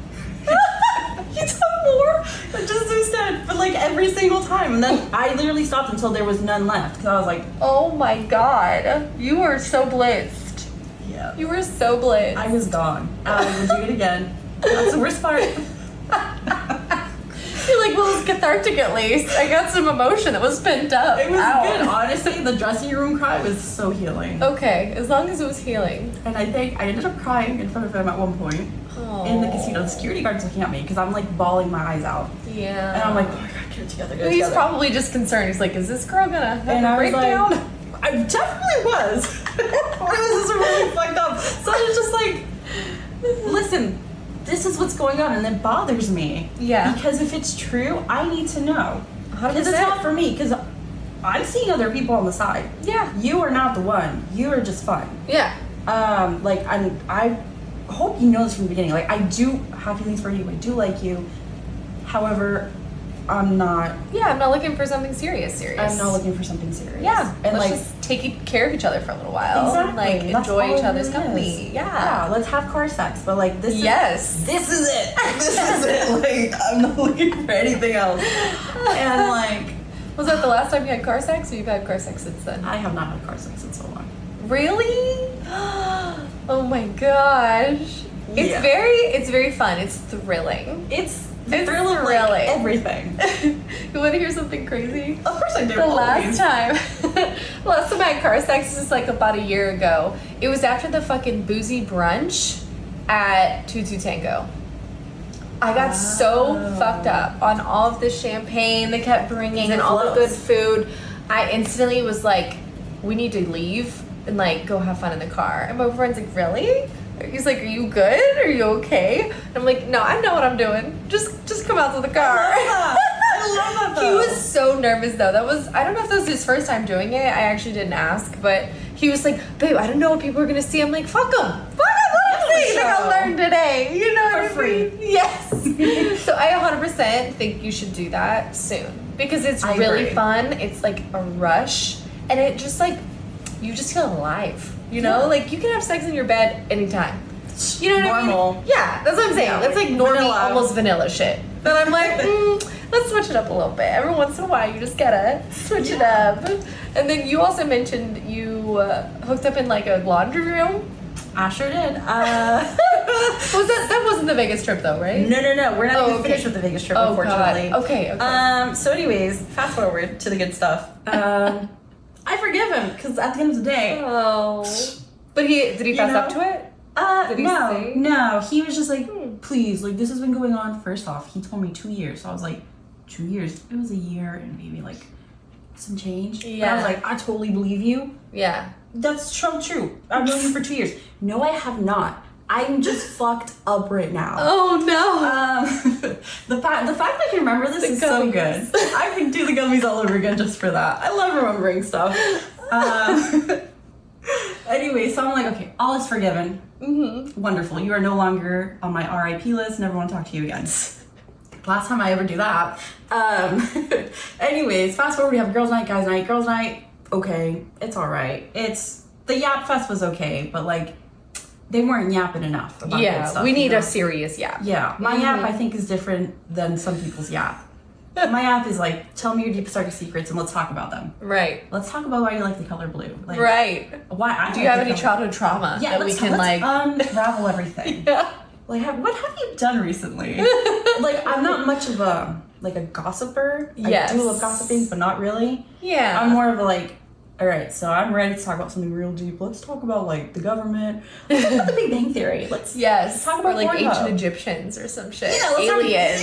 You took more? Just instead, but like every single time. And then I literally stopped until there was none left. Because I was like, oh my god. You were so blitzed. Yeah. You were so blitzed. I was gone. I would do it again. That's the worst part. You're like, well, it was cathartic at least. I got some emotion that was pent up. It was good. Honestly, the dressing room cry was so healing. Okay, as long as it was healing. And I think I ended up crying in front of him at one point. In the casino. The security guard's looking at me because I'm like bawling my eyes out. Yeah. And I'm like, oh my god, get it together, get it He's together. probably just concerned. He's like, is this girl gonna have and a breakdown? Like, I definitely was. Or was this really fucked up? So I was just like, listen, this is what's going on and it bothers me. Yeah. Because if it's true, I need to know. 100%. Because it's not for me. Because I'm seeing other people on the side. Yeah. You are not the one. You are just fun. Yeah. Like, I hope you know this from the beginning. Like, I do have feelings for you. I do like you. However, I'm not. Yeah, I'm not looking for something serious. I'm not looking for something serious. Yeah, and let's like just take care of each other for a little while. Exactly. And, like, That's enjoy all each it other's really company. is. Yeah. Let's have car sex. But like this. Yes. This is it. This is it. Like I'm not looking for anything else. And like, was that the last time you had car sex, or you've had car sex since then? I have not had car sex in so long. Really? Oh my gosh. It's very fun. It's thrilling. It's It's thrilling. thrilling. Everything. You want to hear something crazy? Of course I do. The last time I had car sex was like about a year ago. It was after the fucking boozy brunch at Tutu Tango. I got so fucked up on all of the champagne they kept bringing and all the good food. I instantly was like, we need to leave and like go have fun in the car. And my friend's like, really? He's like, are you good? Are you okay? And I'm like, no, I know what I'm doing. Just come out to the car. I love that though. He was so nervous though. I don't know if that was his first time doing it. I actually didn't ask, but he was like, babe, I don't know what people are gonna see. I'm like, fuck them. Let them see. Like I learned today. You know what I mean? For free. Yes. So I 100% think you should do that soon because it's really fun. It's like a rush, and it just like you just feel alive. You know, like you can have sex in your bed anytime. You know what I mean? Yeah, that's what I'm saying. Yeah, that's like normal, vanilla. almost vanilla shit. But I'm like, let's switch it up a little bit. Every once in a while, you just gotta switch it up. And then you also mentioned you hooked up in like a laundry room. I sure did. That wasn't the Vegas trip though, right? No. We're not even finished with the Vegas trip, unfortunately. God. Okay. So anyways, fast forward to the good stuff. I forgive him because at the end of the day. Oh. But did he fess up to it? Did he say? No. He was just like, please, like this has been going on. First off, he told me 2 years. So I was like, 2 years? It was a year and maybe like some change. Yeah. But I was like, I totally believe you. Yeah. That's so true. I've known you for 2 years. No, I have not. I'm just fucked up right now. Oh no. The fact that I can remember this is so good. I can do the gummies all over again just for that. I love remembering stuff. Anyway, so I'm like, okay, all is forgiven. Mm-hmm. Wonderful. You are no longer on my RIP list. Never want to talk to you again. Last time I ever do that. Anyways, fast forward, we have girls' night, guys' night. Girls' night, okay, it's all right. The Yap Fest was okay, but like, they weren't yapping enough about good stuff. We need a serious yap. Yeah, my yap I think is different than some people's yap. My yap is like, tell me your deepest, darkest secrets and let's talk about them. Right. Let's talk about why you like the color blue. Like, right. Why? Do you have any childhood trauma that we can like unravel everything? Yeah. Like, what have you done recently? Like, I'm not much of a gossiper. Yes. I do love gossiping, but not really. Yeah. I'm more of a like, all right, so I'm ready to talk about something real deep. Let's talk about like the government. Let's talk about the Big Bang Theory. Let's talk about or like Pornhub. ancient Egyptians or some shit. Yeah, Aliens.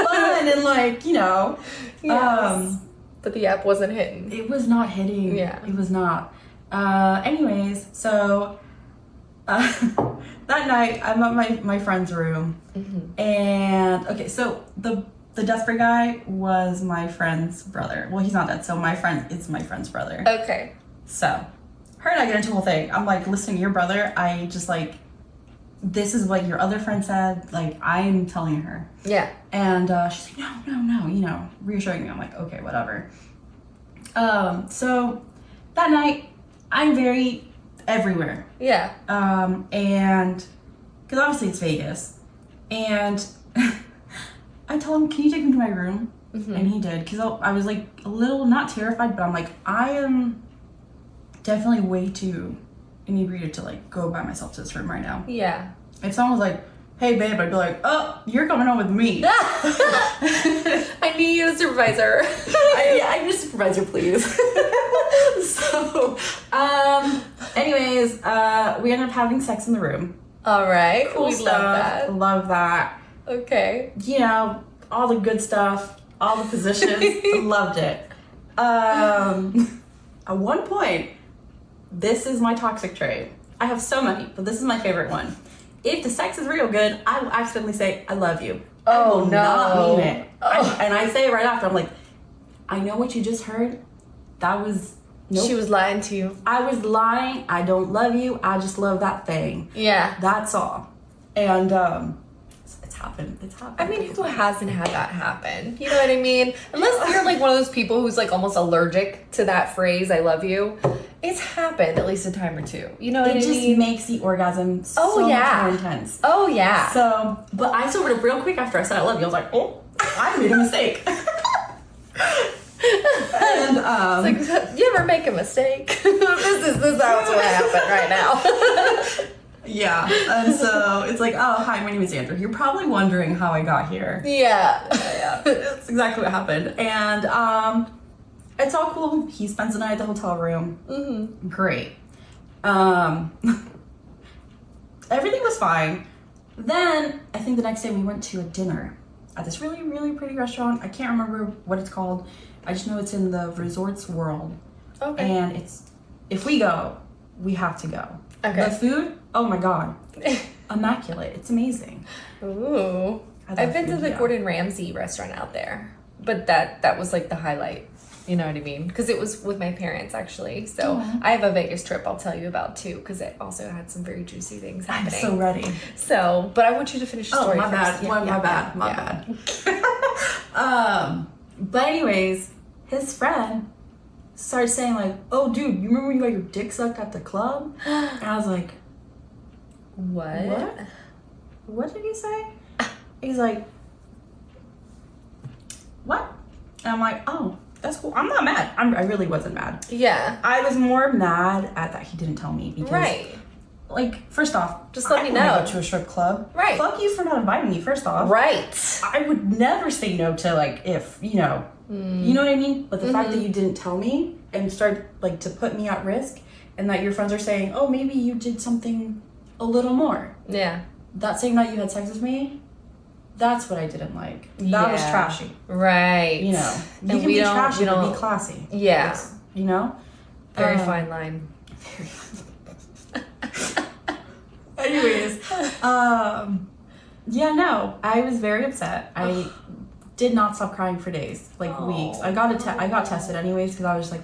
Fun and like, you know. Yes. But the app wasn't hitting. It was not hitting. Yeah. It was not. Anyways, so that night I'm at my friend's room. And okay, so the desperate guy was my friend's brother. Well, he's not dead, so it's my friend's brother. Okay. So her and I get into a whole thing. I'm like, listening to your brother, I just like, this is what your other friend said. Like, I'm telling her. Yeah. And she's like, no, you know, reassuring me. I'm like, okay, whatever. So that night, I'm very everywhere. Yeah. And because obviously it's Vegas, and I told him, can you take me to my room? And he did, because I was like a little, not terrified, but I'm like, I am definitely way too inebriated to like go by myself to this room right now. Yeah. If someone was like, hey babe, I'd be like, oh, you're coming home with me. I need a supervisor. I need a supervisor, please. So, anyways, we ended up having sex in the room. All right. Cool we stuff. Love that. Okay. You know, all the good stuff, all the positions. Loved it. At one point, this is my toxic trait. I have so many, but this is my favorite one. If the sex is real good, I will accidentally say, I love you. Oh, I will no. not mean it. And I say it right after. I'm like, I know what you just heard. That was... Nope. She was lying to you. I was lying. I don't love you. I just love that thing. Yeah. That's all. And it's happened. It's happened. I mean, who hasn't had that happen? You know what I mean? Unless you're like one of those people who's like almost allergic to that phrase, I love you. It's happened at least a time or two. You know what I mean? It just makes the orgasm so much more intense. Oh, yeah. So, but I sobered up real quick after I said I love you. I was like, oh, I made a mistake. And it's like, you ever make a mistake? this is how it's gonna happen right now. Yeah. And so it's like, oh, hi, my name is Andrew. You're probably wondering how I got here. Yeah. That's exactly what happened. And it's all cool. He spends the night at the hotel room. Great. Everything was fine. Then I think the next day we went to a dinner at this really, really pretty restaurant. I can't remember what it's called. I just know it's in the resorts world. Okay. And if we go, we have to go. Okay. The food, oh my God. Immaculate. It's amazing. Ooh. I've been to the Gordon Ramsay restaurant out there. But that was like the highlight. You know what I mean? Because it was with my parents, actually. So I have a Vegas trip I'll tell you about, too. Because it also had some very juicy things happening. I'm so ready. So, but I want you to finish the story my first. Bad. My bad. But anyways, his friend started saying like, oh, dude, you remember when you got your dick sucked at the club? And I was like, What? What did he say? He's like, what? And I'm like, oh, that's cool. I'm not mad. I really wasn't mad. Yeah. I was more mad at that he didn't tell me because, like, first off, just let me know. I go to a strip club. Right. Fuck you for not inviting me. First off. Right. I would never say no to like if you know what I mean. But the fact that you didn't tell me and start like to put me at risk, and that your friends are saying, oh, maybe you did something a little more. Yeah. That saying that you had sex with me. That's what I didn't like. That was trashy. Right. You know. You can be trashy, but be classy. Yeah. You know? Very fine line. Anyways. Yeah, no. I was very upset. I did not stop crying for days. Like weeks. I got tested anyways because I was like,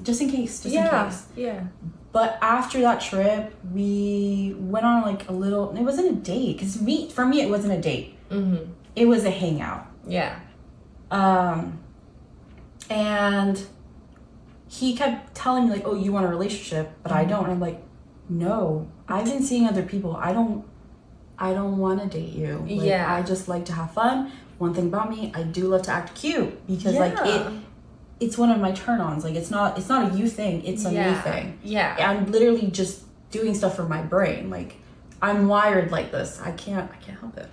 just in case. Just in case. Yeah. But after that trip, we went on like a little... It wasn't a date. Because for me, it wasn't a date. Mm-hmm. It was a hangout. Yeah. And he kept telling me like, oh, you want a relationship, but I don't. And I'm like, no, I've been seeing other people. I don't want to date you. Like, yeah. I just like to have fun. One thing about me, I do love to act cute because like it's one of my turn-ons. Like it's not a you thing, it's a me thing. Yeah. I'm literally just doing stuff for my brain. Like I'm wired like this. I can't help it.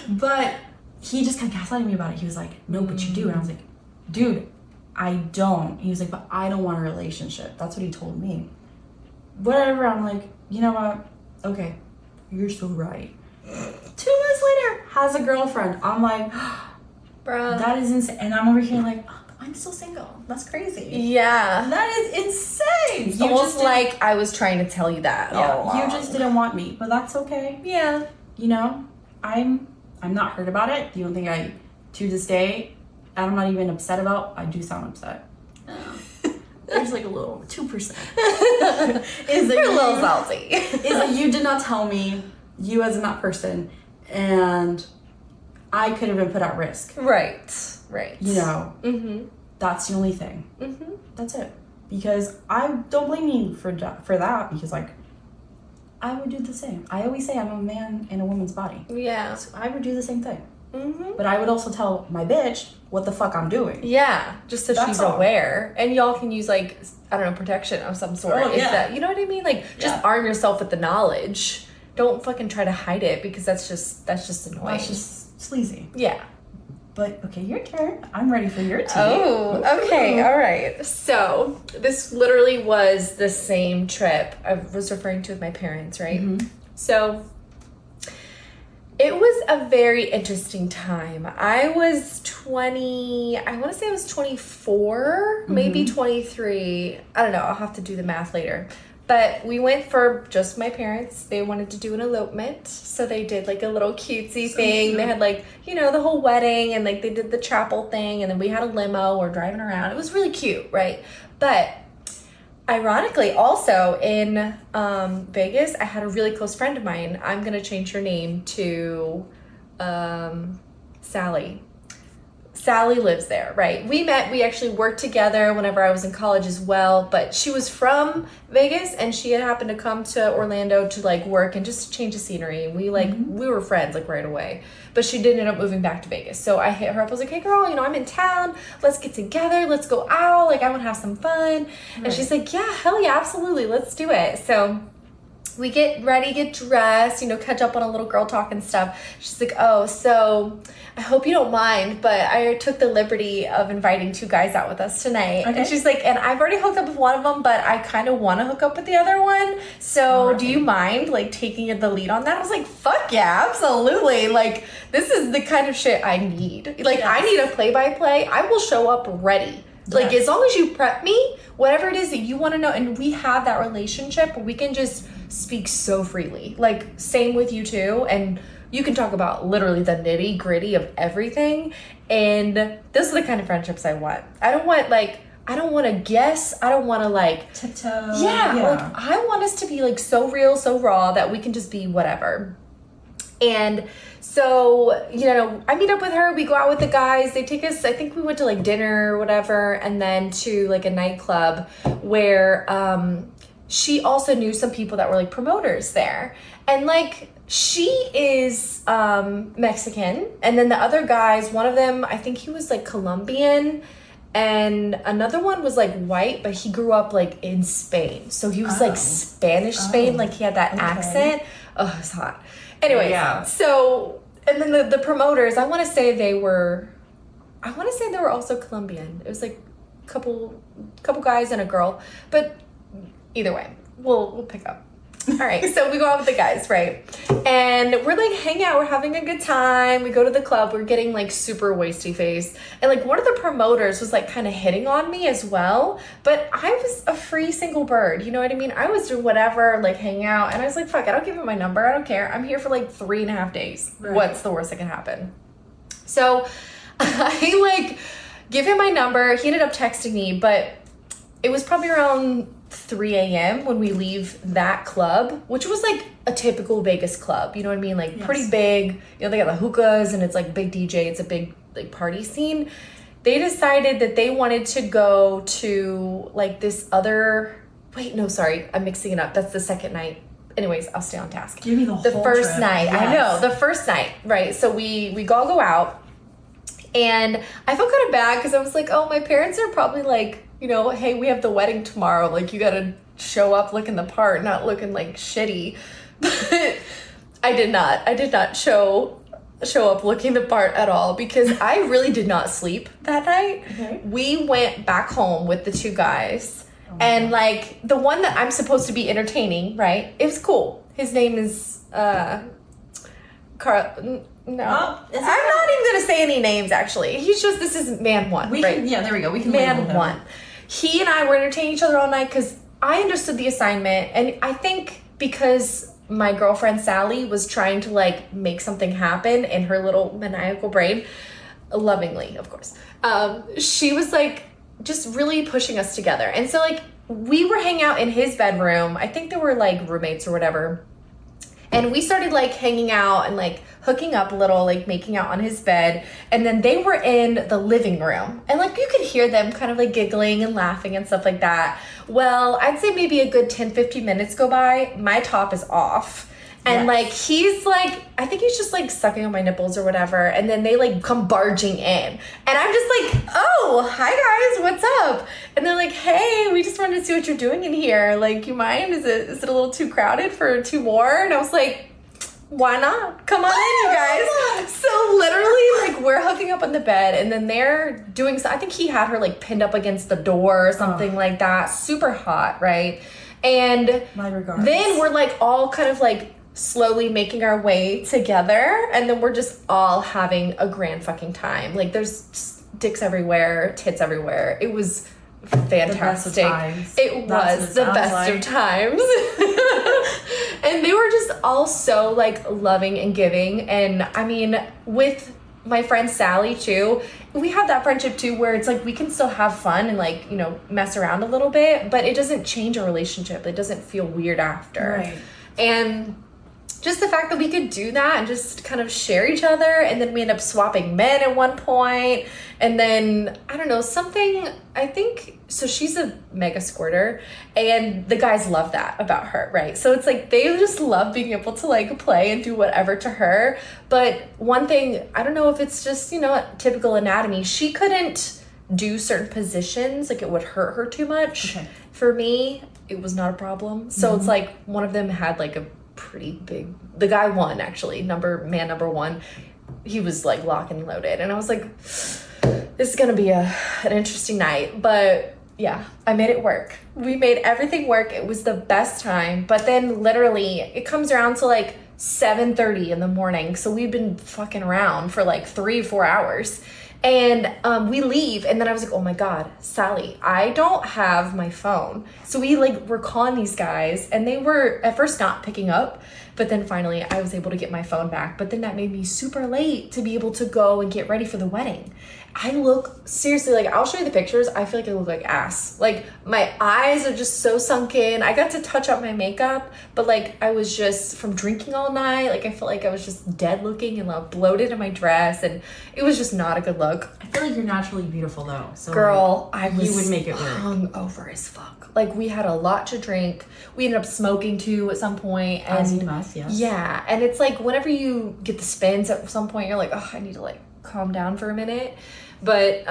But he just kept gaslighting me about it. He was like, no, but you do. And I was like, dude, I don't. He was like, but I don't want a relationship. That's what he told me. Whatever. I'm like, you know what? Okay, you're so right. 2 months later, has a girlfriend. I'm like, bruh, that is insane. And I'm over here like, oh, I'm still single. That's crazy. Yeah. That is insane. It's almost like I was trying to tell you that. Yeah, you just didn't want me, but that's okay. Yeah. You know, I'm not hurt about it. The only thing to this day, I'm not even upset about. I do sound upset. There's like a little 2%. Is that you're a little salty. Is that you did not tell me, you as that person, and I could have been put at risk. Right. You know, that's the only thing. That's it. Because I don't blame you for that, because like I would do the same. I always say I'm a man in a woman's body. Yeah. So I would do the same thing. But I would also tell my bitch what the fuck I'm doing. Yeah, just so she's aware. And y'all can use like, I don't know, protection of some sort. Oh, yeah. You know what I mean? Like just arm yourself with the knowledge. Don't fucking try to hide it, because that's just annoying. That's just sleazy. Yeah. But okay, your turn. I'm ready for your tea. Oh, okay. All right. So this literally was the same trip I was referring to with my parents, right? So it was a very interesting time. I was 20, I want to say I was 24, maybe 23. I don't know. I'll have to do the math later. But we went for just my parents. They wanted to do an elopement. So they did like a little cutesy thing. Cute. They had like, you know, the whole wedding, and like they did the chapel thing. And then we had a limo. We're driving around. It was really cute, right? But ironically, also in Vegas, I had a really close friend of mine. I'm going to change her name to Sally. Sally lives there, right? We actually worked together whenever I was in college as well, but she was from Vegas and she had happened to come to Orlando to like work and just change the scenery. And we we were friends like right away, but she did end up moving back to Vegas. So I hit her up, I was like, hey girl, you know, I'm in town. Let's get together. Let's go out. Like I want to have some fun. Right. And she's like, yeah, hell yeah, absolutely. Let's do it. So we get ready, get dressed, you know, catch up on a little girl talk and stuff. She's like, oh, so I hope you don't mind, but I took the liberty of inviting 2 guys out with us tonight. Okay. And she's like, and I've already hooked up with one of them, but I kind of want to hook up with the other one. So do you mind like taking the lead on that? I was like, fuck yeah, absolutely. Like, this is the kind of shit I need. Like, I need a play-by-play. I will show up ready. Like, as long as you prep me, whatever it is that you want to know, and we have that relationship, we can just speak so freely. Like, same with you too, and you can talk about literally the nitty gritty of everything, and those are the kind of friendships I want. I don't want to guess. I don't want to like tiptoe. Yeah, like I want us to be like so real, so raw that we can just be whatever. And so, you know, I meet up with her, we go out with the guys, they take us, I think we went to like dinner or whatever, and then to like a nightclub where she also knew some people that were like promoters there. And like, she is Mexican, and then the other guys, one of them, I think he was like Colombian, and another one was like white, but he grew up like in Spain. So he was like Spanish Spain, like he had that accent. Oh, it's hot. Anyway, so, and then the promoters, I want to say they were also Colombian. It was like a couple guys and a girl, but either way, we'll pick up. All right, so we go out with the guys, right? And we're like hanging out, we're having a good time. We go to the club, we're getting like super wasty face. And like one of the promoters was like kind of hitting on me as well. But I was a free single bird, you know what I mean? I was doing whatever, like hanging out. And I was like, fuck, I don't give him my number. I don't care. I'm here for like 3.5 days. Right. What's the worst that can happen? So I like give him my number. He ended up texting me, but it was probably around 3 a.m. when we leave that club, which was like a typical Vegas club, you know what I mean? Like pretty big, you know, they got the hookahs and it's like big DJ, it's a big like party scene. They decided that they wanted to go to like this other Wait, no, sorry. I'm mixing it up. That's the second night. Anyways, I'll stay on task. Give me the whole first trip. night. Yes. I know. The first night, right? So we all go out, and I felt kind of bad because I was like, oh, my parents are probably like, you know, hey, we have the wedding tomorrow. Like, you got to show up looking the part, not looking like shitty. But I did not show up looking the part at all because I really did not sleep that night. Okay. We went back home with the two guys. And like the one that I'm supposed to be entertaining, right? It was cool. His name is Carl. No, I'm not even gonna say any names. Actually, this is man one. Right? There we go. We can man one. He and I were entertaining each other all night because I understood the assignment, and I think because my girlfriend Sally was trying to like make something happen in her little maniacal brain, lovingly, of course. She was like just really pushing us together. And so like we were hanging out in his bedroom. I think they were like roommates or whatever. And we started like hanging out and like hooking up a little, like making out on his bed. And then they were in the living room. And like you could hear them kind of like giggling and laughing and stuff like that. Well, I'd say maybe a good 10, 15 minutes go by. My top is off. And like he's like, I think he's just like sucking on my nipples or whatever, and then they like come barging in, and I'm just like, oh, hi guys, what's up? And they're like, hey, we just wanted to see what you're doing in here. Like, you mind? Is it a little too crowded for two more? And I was like, why not? Come on in, you guys. So literally, like, we're hooking up on the bed, and then they're doing. I think he had her like pinned up against the door or something like that. Super hot, right? And my regards. Then we're like all kind of like slowly making our way together, and then we're just all having a grand fucking time. Like, there's dicks everywhere, tits everywhere. It was fantastic. It was the best of times. And they were just all so like loving and giving. And I mean, with my friend Sally too, we have that friendship too where it's like we can still have fun and like, you know, mess around a little bit, but it doesn't change a relationship. It doesn't feel weird after. Right. And just the fact that we could do that and just kind of share each other, and then we end up swapping men at one point, and then I don't know, something, I think, so she's a mega squirter, and the guys love that about her, right? So it's like they just love being able to like play and do whatever to her. But one thing, I don't know if it's just, you know, typical anatomy, she couldn't do certain positions, like it would hurt her too much. Okay. For me, it was not a problem. So it's like one of them had like a pretty big, the guy won actually, man number one, he was like lock and loaded, and I was like, this is gonna be an interesting night. But yeah, I made it work. We made everything work. It was the best time. But then literally it comes around to like 7:30 in the morning, so we've been fucking around for like 3-4 hours. And we leave, and then I was like, oh my God, Sally, I don't have my phone. So we like were calling these guys, and they were at first not picking up, but then finally I was able to get my phone back. But then that made me super late to be able to go and get ready for the wedding. I look, seriously, like I'll show you the pictures. I feel like I look like ass. Like my eyes are just so sunk in. I got to touch up my makeup, but like I was just from drinking all night. Like I felt like I was just dead looking and like bloated in my dress, and it was just not a good look. I feel like you're naturally beautiful though. So girl, like, you would make it work. Hungover as fuck. Like we had a lot to drink. We ended up smoking too at some point. And as you must, yes. Yeah, and it's like whenever you get the spins at some point, you're like, oh, I need to like calm down for a minute. But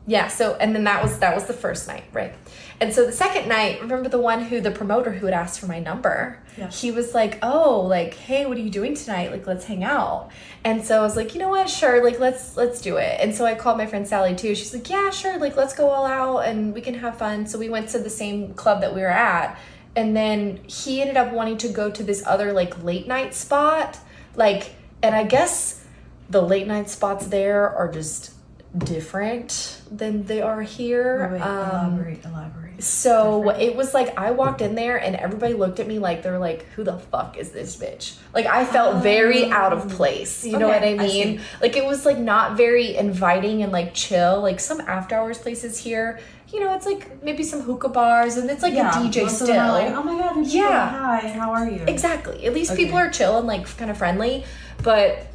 yeah, so and then that was the first night, right? And so the second night, remember the promoter who had asked for my number? Yeah. He was like, oh, like, hey, what are you doing tonight? Like, let's hang out. And so I was like, you know what, sure, like let's do it. And so I called my friend Sally too. She's like, yeah, sure, like let's go all out and we can have fun. So we went to the same club that we were at, and then he ended up wanting to go to this other like late night spot, like, and I guess the late night spots there are just different than they are here. Elaborate. So different. It was like I walked in there and everybody looked at me like they're like, who the fuck is this bitch? Like I felt very out of place. You know what I mean? Like it was like not very inviting and like chill. Like some after hours places here, you know, it's like maybe some hookah bars and it's like a DJ still. Like, oh my God, yeah. Hi, how are you? Exactly. At least people are chill and like kind of friendly. But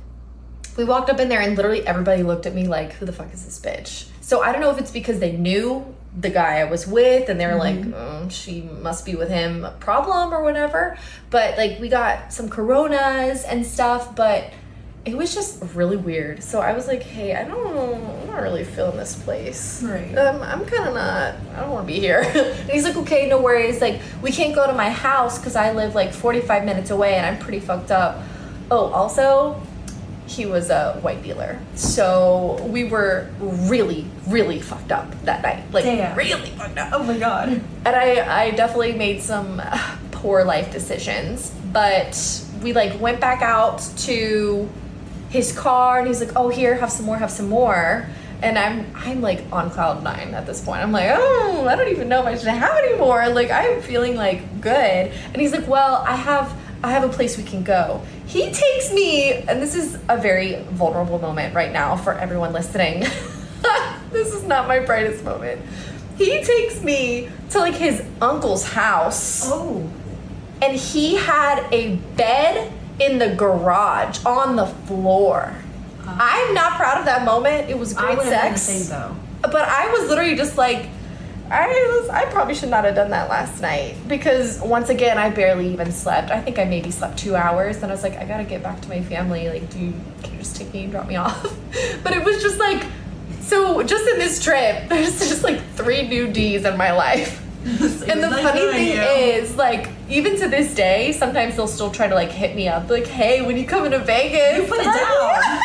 we walked up in there and literally everybody looked at me like, who the fuck is this bitch? So I don't know if it's because they knew the guy I was with, and they were like, oh, she must be with him, a problem or whatever. But like we got some Coronas and stuff, but it was just really weird. So I was like, hey, I'm not really feeling this place. Right. I'm kind of not, I don't want to be here. And he's like, okay, no worries. Like, we can't go to my house because I live like 45 minutes away and I'm pretty fucked up. Oh, also, he was a white dealer. So we were really, really fucked up that night. Like, Damn. really fucked up. Oh my God. And I definitely made some poor life decisions. But we like went back out to his car and he's like, oh, here, have some more. And I'm like on cloud 9 at this point. I'm like, oh, I don't even know if I should have any more. Like, I'm feeling like good. And he's like, well, I have a place we can go. He takes me, and this is a very vulnerable moment right now for everyone listening. This is not my brightest moment. He takes me to like his uncle's house. Oh. And he had a bed in the garage on the floor. I'm not proud of that moment. It was great sex. Been the same, though. But I was literally just like, I probably should not have done that last night, because once again I barely even slept. I think I maybe slept 2 hours, and I was like, I gotta get back to my family. Like, can you just take me and drop me off? But it was just like, so just in this trip, there's just like 3 new D's in my life. And the funny thing is, like, even to this day, sometimes they'll still try to like hit me up, like, hey, when you come into Vegas, You put it down. I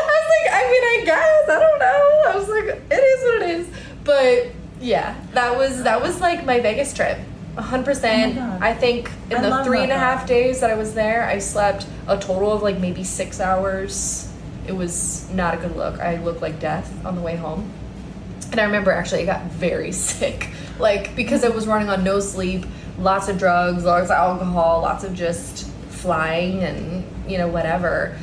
was like, I mean, I guess, I don't know. I was like, it is what it is. But yeah, that was like my Vegas trip. 100%. Oh, I think in the 3.5 days that I was there, I slept a total of like maybe 6 hours. It was not a good look. I looked like death on the way home. And I remember actually I got very sick, like, because I was running on no sleep, lots of drugs, lots of alcohol, lots of just flying and, you know, whatever.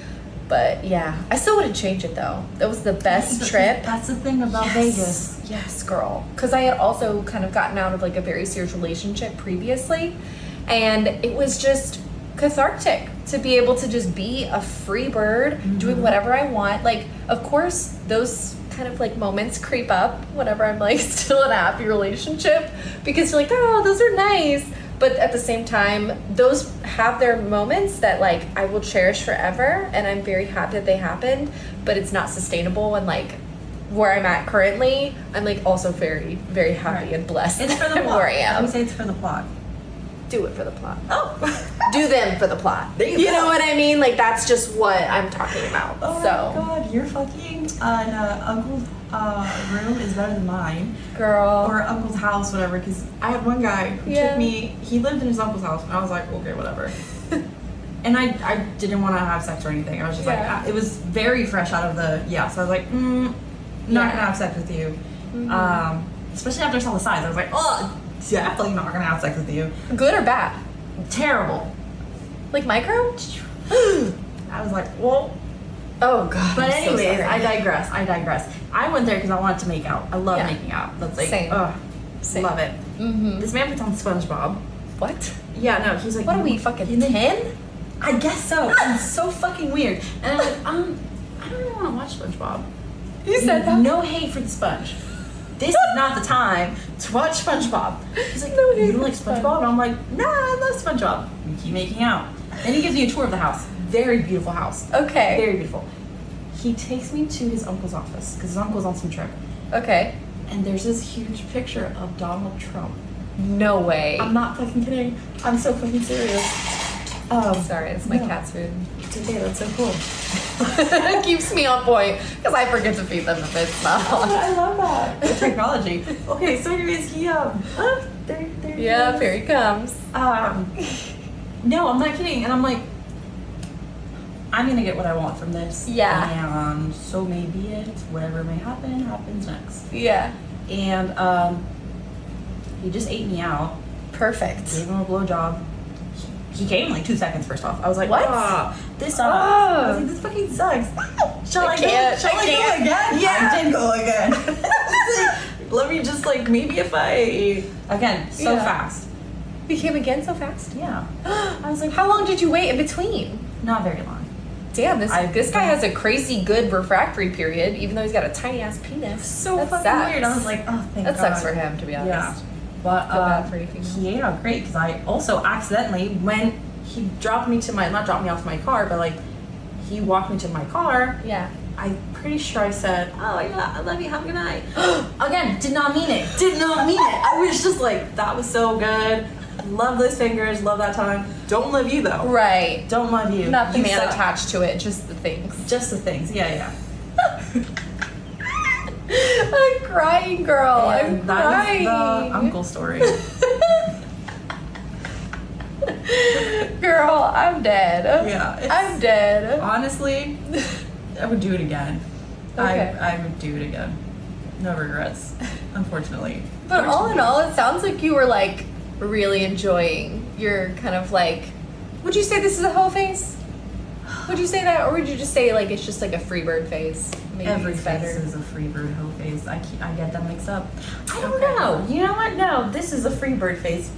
But yeah, I still wouldn't change it though. That was the best trip. That's the thing about Vegas. Yes, girl. Because I had also kind of gotten out of like a very serious relationship previously, and it was just cathartic to be able to just be a free bird, doing whatever I want. Like, of course, those kind of like moments creep up whenever I'm like still in a happy relationship, because you're like, oh, those are nice. But at the same time, those have their moments that like I will cherish forever, and I'm very happy that they happened, but it's not sustainable. And like where I'm at currently, I'm like also very, very happy and blessed. It's for the plot. Where I am. I would say it's for the plot. Do it for the plot. Oh. Do them for the plot. There you You go. know what I mean? Like, that's just what I'm talking about. Oh so, my God, your fucking uncle's room is better than mine. girl. Or uncle's house, whatever. Because I had one guy who took me. He lived in his uncle's house, and I was like, okay, whatever. And I didn't want to have sex or anything. I was just like, it was very fresh out of the So I was like, not gonna have sex with you. Especially after I saw the signs, I was like, oh, definitely not gonna have sex with you. Good or bad? Terrible. Like micro? I was like, well. Oh, God. But I'm so anyways, sorry. I digress. I went there because I wanted to make out. I love making out. That's like, Same. love it. This man puts on SpongeBob. What? Yeah, no, he's like, What are we, fucking 10? I guess so. It's so fucking weird. And I'm like, I don't really want to watch SpongeBob. You said that? No hate for the sponge. This is not the time to watch SpongeBob. He's like, No you hate don't like for SpongeBob? And I'm like, nah, I love SpongeBob. We keep making out. Then he gives me a tour of the house. Very beautiful house. Okay. Very beautiful. He takes me to his uncle's office because his uncle's on some trip. Okay. And there's this huge picture of Donald Trump. No way. I'm not fucking kidding. I'm so fucking serious. Sorry, it's my cat's food. It's okay, that's so cool. It keeps me on point, because I forget to feed them if it's not on. I love that. The technology. Okay, so anyways, he there Yeah, here he comes. No, I'm not kidding. And I'm like, I'm gonna get what I want from this. Yeah. And so maybe it, whatever may happen, happens next. Yeah. And he just ate me out. Perfect. Gave him a blowjob. He came in like 2 seconds first off. I was like, What? This sucks. I was like, this fucking sucks. Shall I go again? Yeah. I did go again. Let me just like, maybe if again, so fast. We came again so fast? Yeah. I was like, How long did you wait in between? not very long. Damn, this guy has a crazy good refractory period, even though he's got a tiny ass penis. So that fucking sucks. weird. I was like, oh, thank God. That sucks for him, to be honest. Yeah. But Feel bad for you, he ate out great because I also accidentally, when he dropped me to not dropped me off my car, but like he walked me to my car. Yeah. I'm pretty sure I said, oh yeah, I love you, have a good night. Again, did not mean it. Did not mean it. I was just like, that was so good. Love those fingers, love that time. Don't love you though. Right. Don't love you. Not the You man suck. attached to it, just the things. Just the things. Yeah. I'm crying, girl. And I'm that crying. is the uncle story. Girl, I'm dead. Yeah. I'm dead. Honestly, I would do it again. Okay. I would do it again. No regrets, unfortunately. But all in all, it sounds like you were like really enjoying your kind of like, would you say this is a hoe phase? Would you say that? Or would you just say like it's just like a free bird phase? Maybe Every it's phase better. is a free bird hoe phase. I get them mixed up. I don't Okay. know. You know what? No, this is a free bird phase.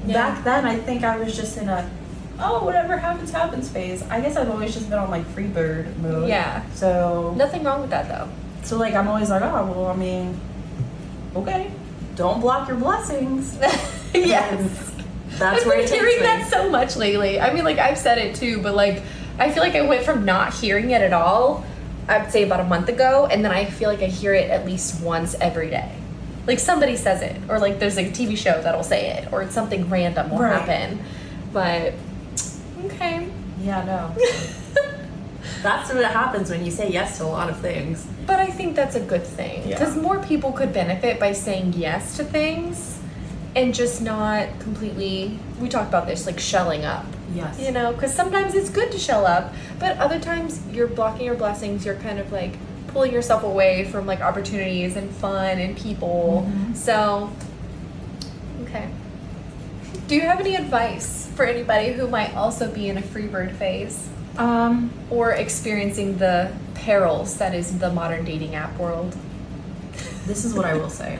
Yeah. Back then, I think I was just in a, oh, whatever happens, happens phase. I guess I've always just been on like free bird mode. Yeah. So, Nothing wrong with that though. so like I'm always like, oh, well, I mean, okay. Don't block your blessings. Yes. That's I've where been it takes hearing me. that so much lately. I mean, like I've said it too, but like I feel like I went from not hearing it at all, I'd say about a month ago, and then I feel like I hear it at least once every day. Like somebody says it, or like there's like a TV show that'll say it, or something random will Right. happen. But okay. Yeah, no. That's what happens when you say yes to a lot of things. But I think that's a good thing Yeah. because more people could benefit by saying yes to things and just not completely. We talked about this, like shelling up. Yes. You know, because sometimes it's good to shell up, but other times you're blocking your blessings. You're kind of like pulling yourself away from like opportunities and fun and people. Mhm. So, okay. Do you have any advice for anybody who might also be in a free bird phase or experiencing the perils that is the modern dating app world? This is what I will say.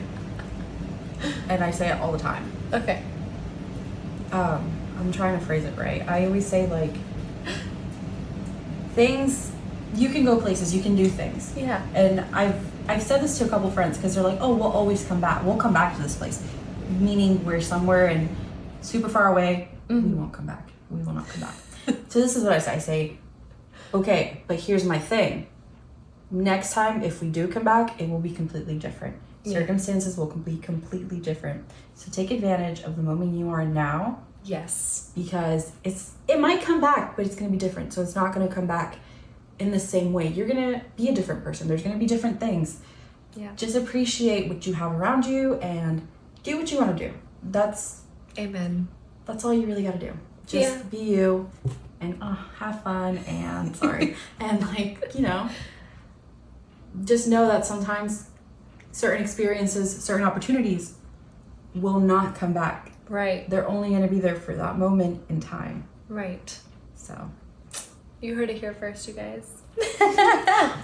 And I say it all the time. Okay. I'm trying to phrase it right. I always say like things, you can go places, you can do things. Yeah. And I've said this to a couple friends because they're like, oh, we'll always come back. We'll come back to this place. Meaning we're somewhere and super far away. Mhm. We won't come back. We will not come back. So this is what I say. I say, okay, but here's my thing. Next time, if we do come back, it will be completely different. Yeah. Circumstances will be completely different. So take advantage of the moment you are now, Yes. because it might come back, but it's going to be different. So it's not going to come back in the same way. You're going to be a different person. There's going to be different things. Yeah. Just appreciate what you have around you and do what you want to do. That's Amen. all you really got to do. Just Yeah. be you and have fun and sorry. And like, you know, just know that sometimes certain experiences, certain opportunities will not come back. Right. They're only going to be there for that moment in time. Right. So You heard it here first, you guys.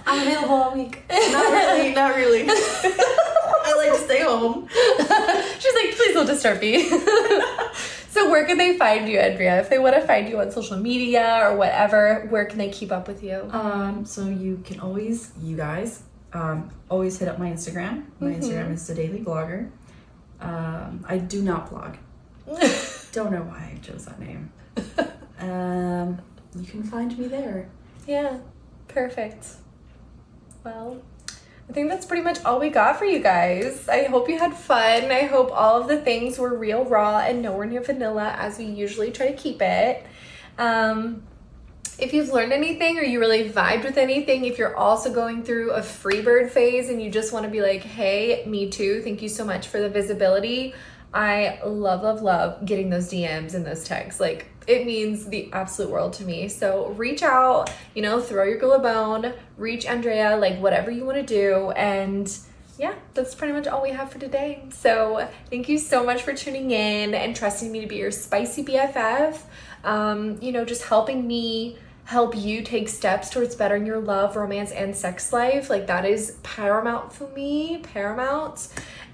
I'm available all week. Not really, not really. I like to stay home. She's like, please don't disturb me. So where can they find you, Andrea? If they want to find you on social media or whatever, where can they keep up with you? So you can always, you guys, always hit up my Instagram. My Instagram is The Daily Blogger. I do not blog. Don't know why I chose that name. You can find me there. Yeah, perfect. Well, I think that's pretty much all we got for you guys. I hope you had fun. I hope all of the things were real raw and nowhere near vanilla as we usually try to keep it. If you've learned anything or you really vibed with anything, if you're also going through a freebird phase and you just want to be like, hey, me too, thank you so much for the visibility. I love getting those DMs and those texts. Like, it means the absolute world to me. So reach out, you know, throw your girl a bone, reach Andrea, like whatever you want to do. And yeah, that's pretty much all we have for today. So thank you so much for tuning in and trusting me to be your spicy BFF. You know, just helping me help you take steps towards bettering your love, romance, and sex life. Like, that is paramount for me, paramount.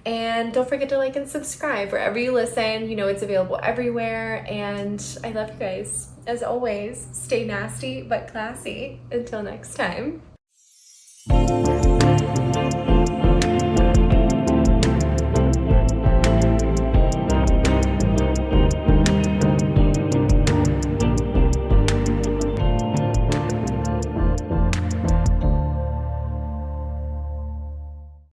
And don't forget to like and subscribe wherever you listen. You know, it's available everywhere. And I love you guys. As always, stay nasty but classy. Until next time.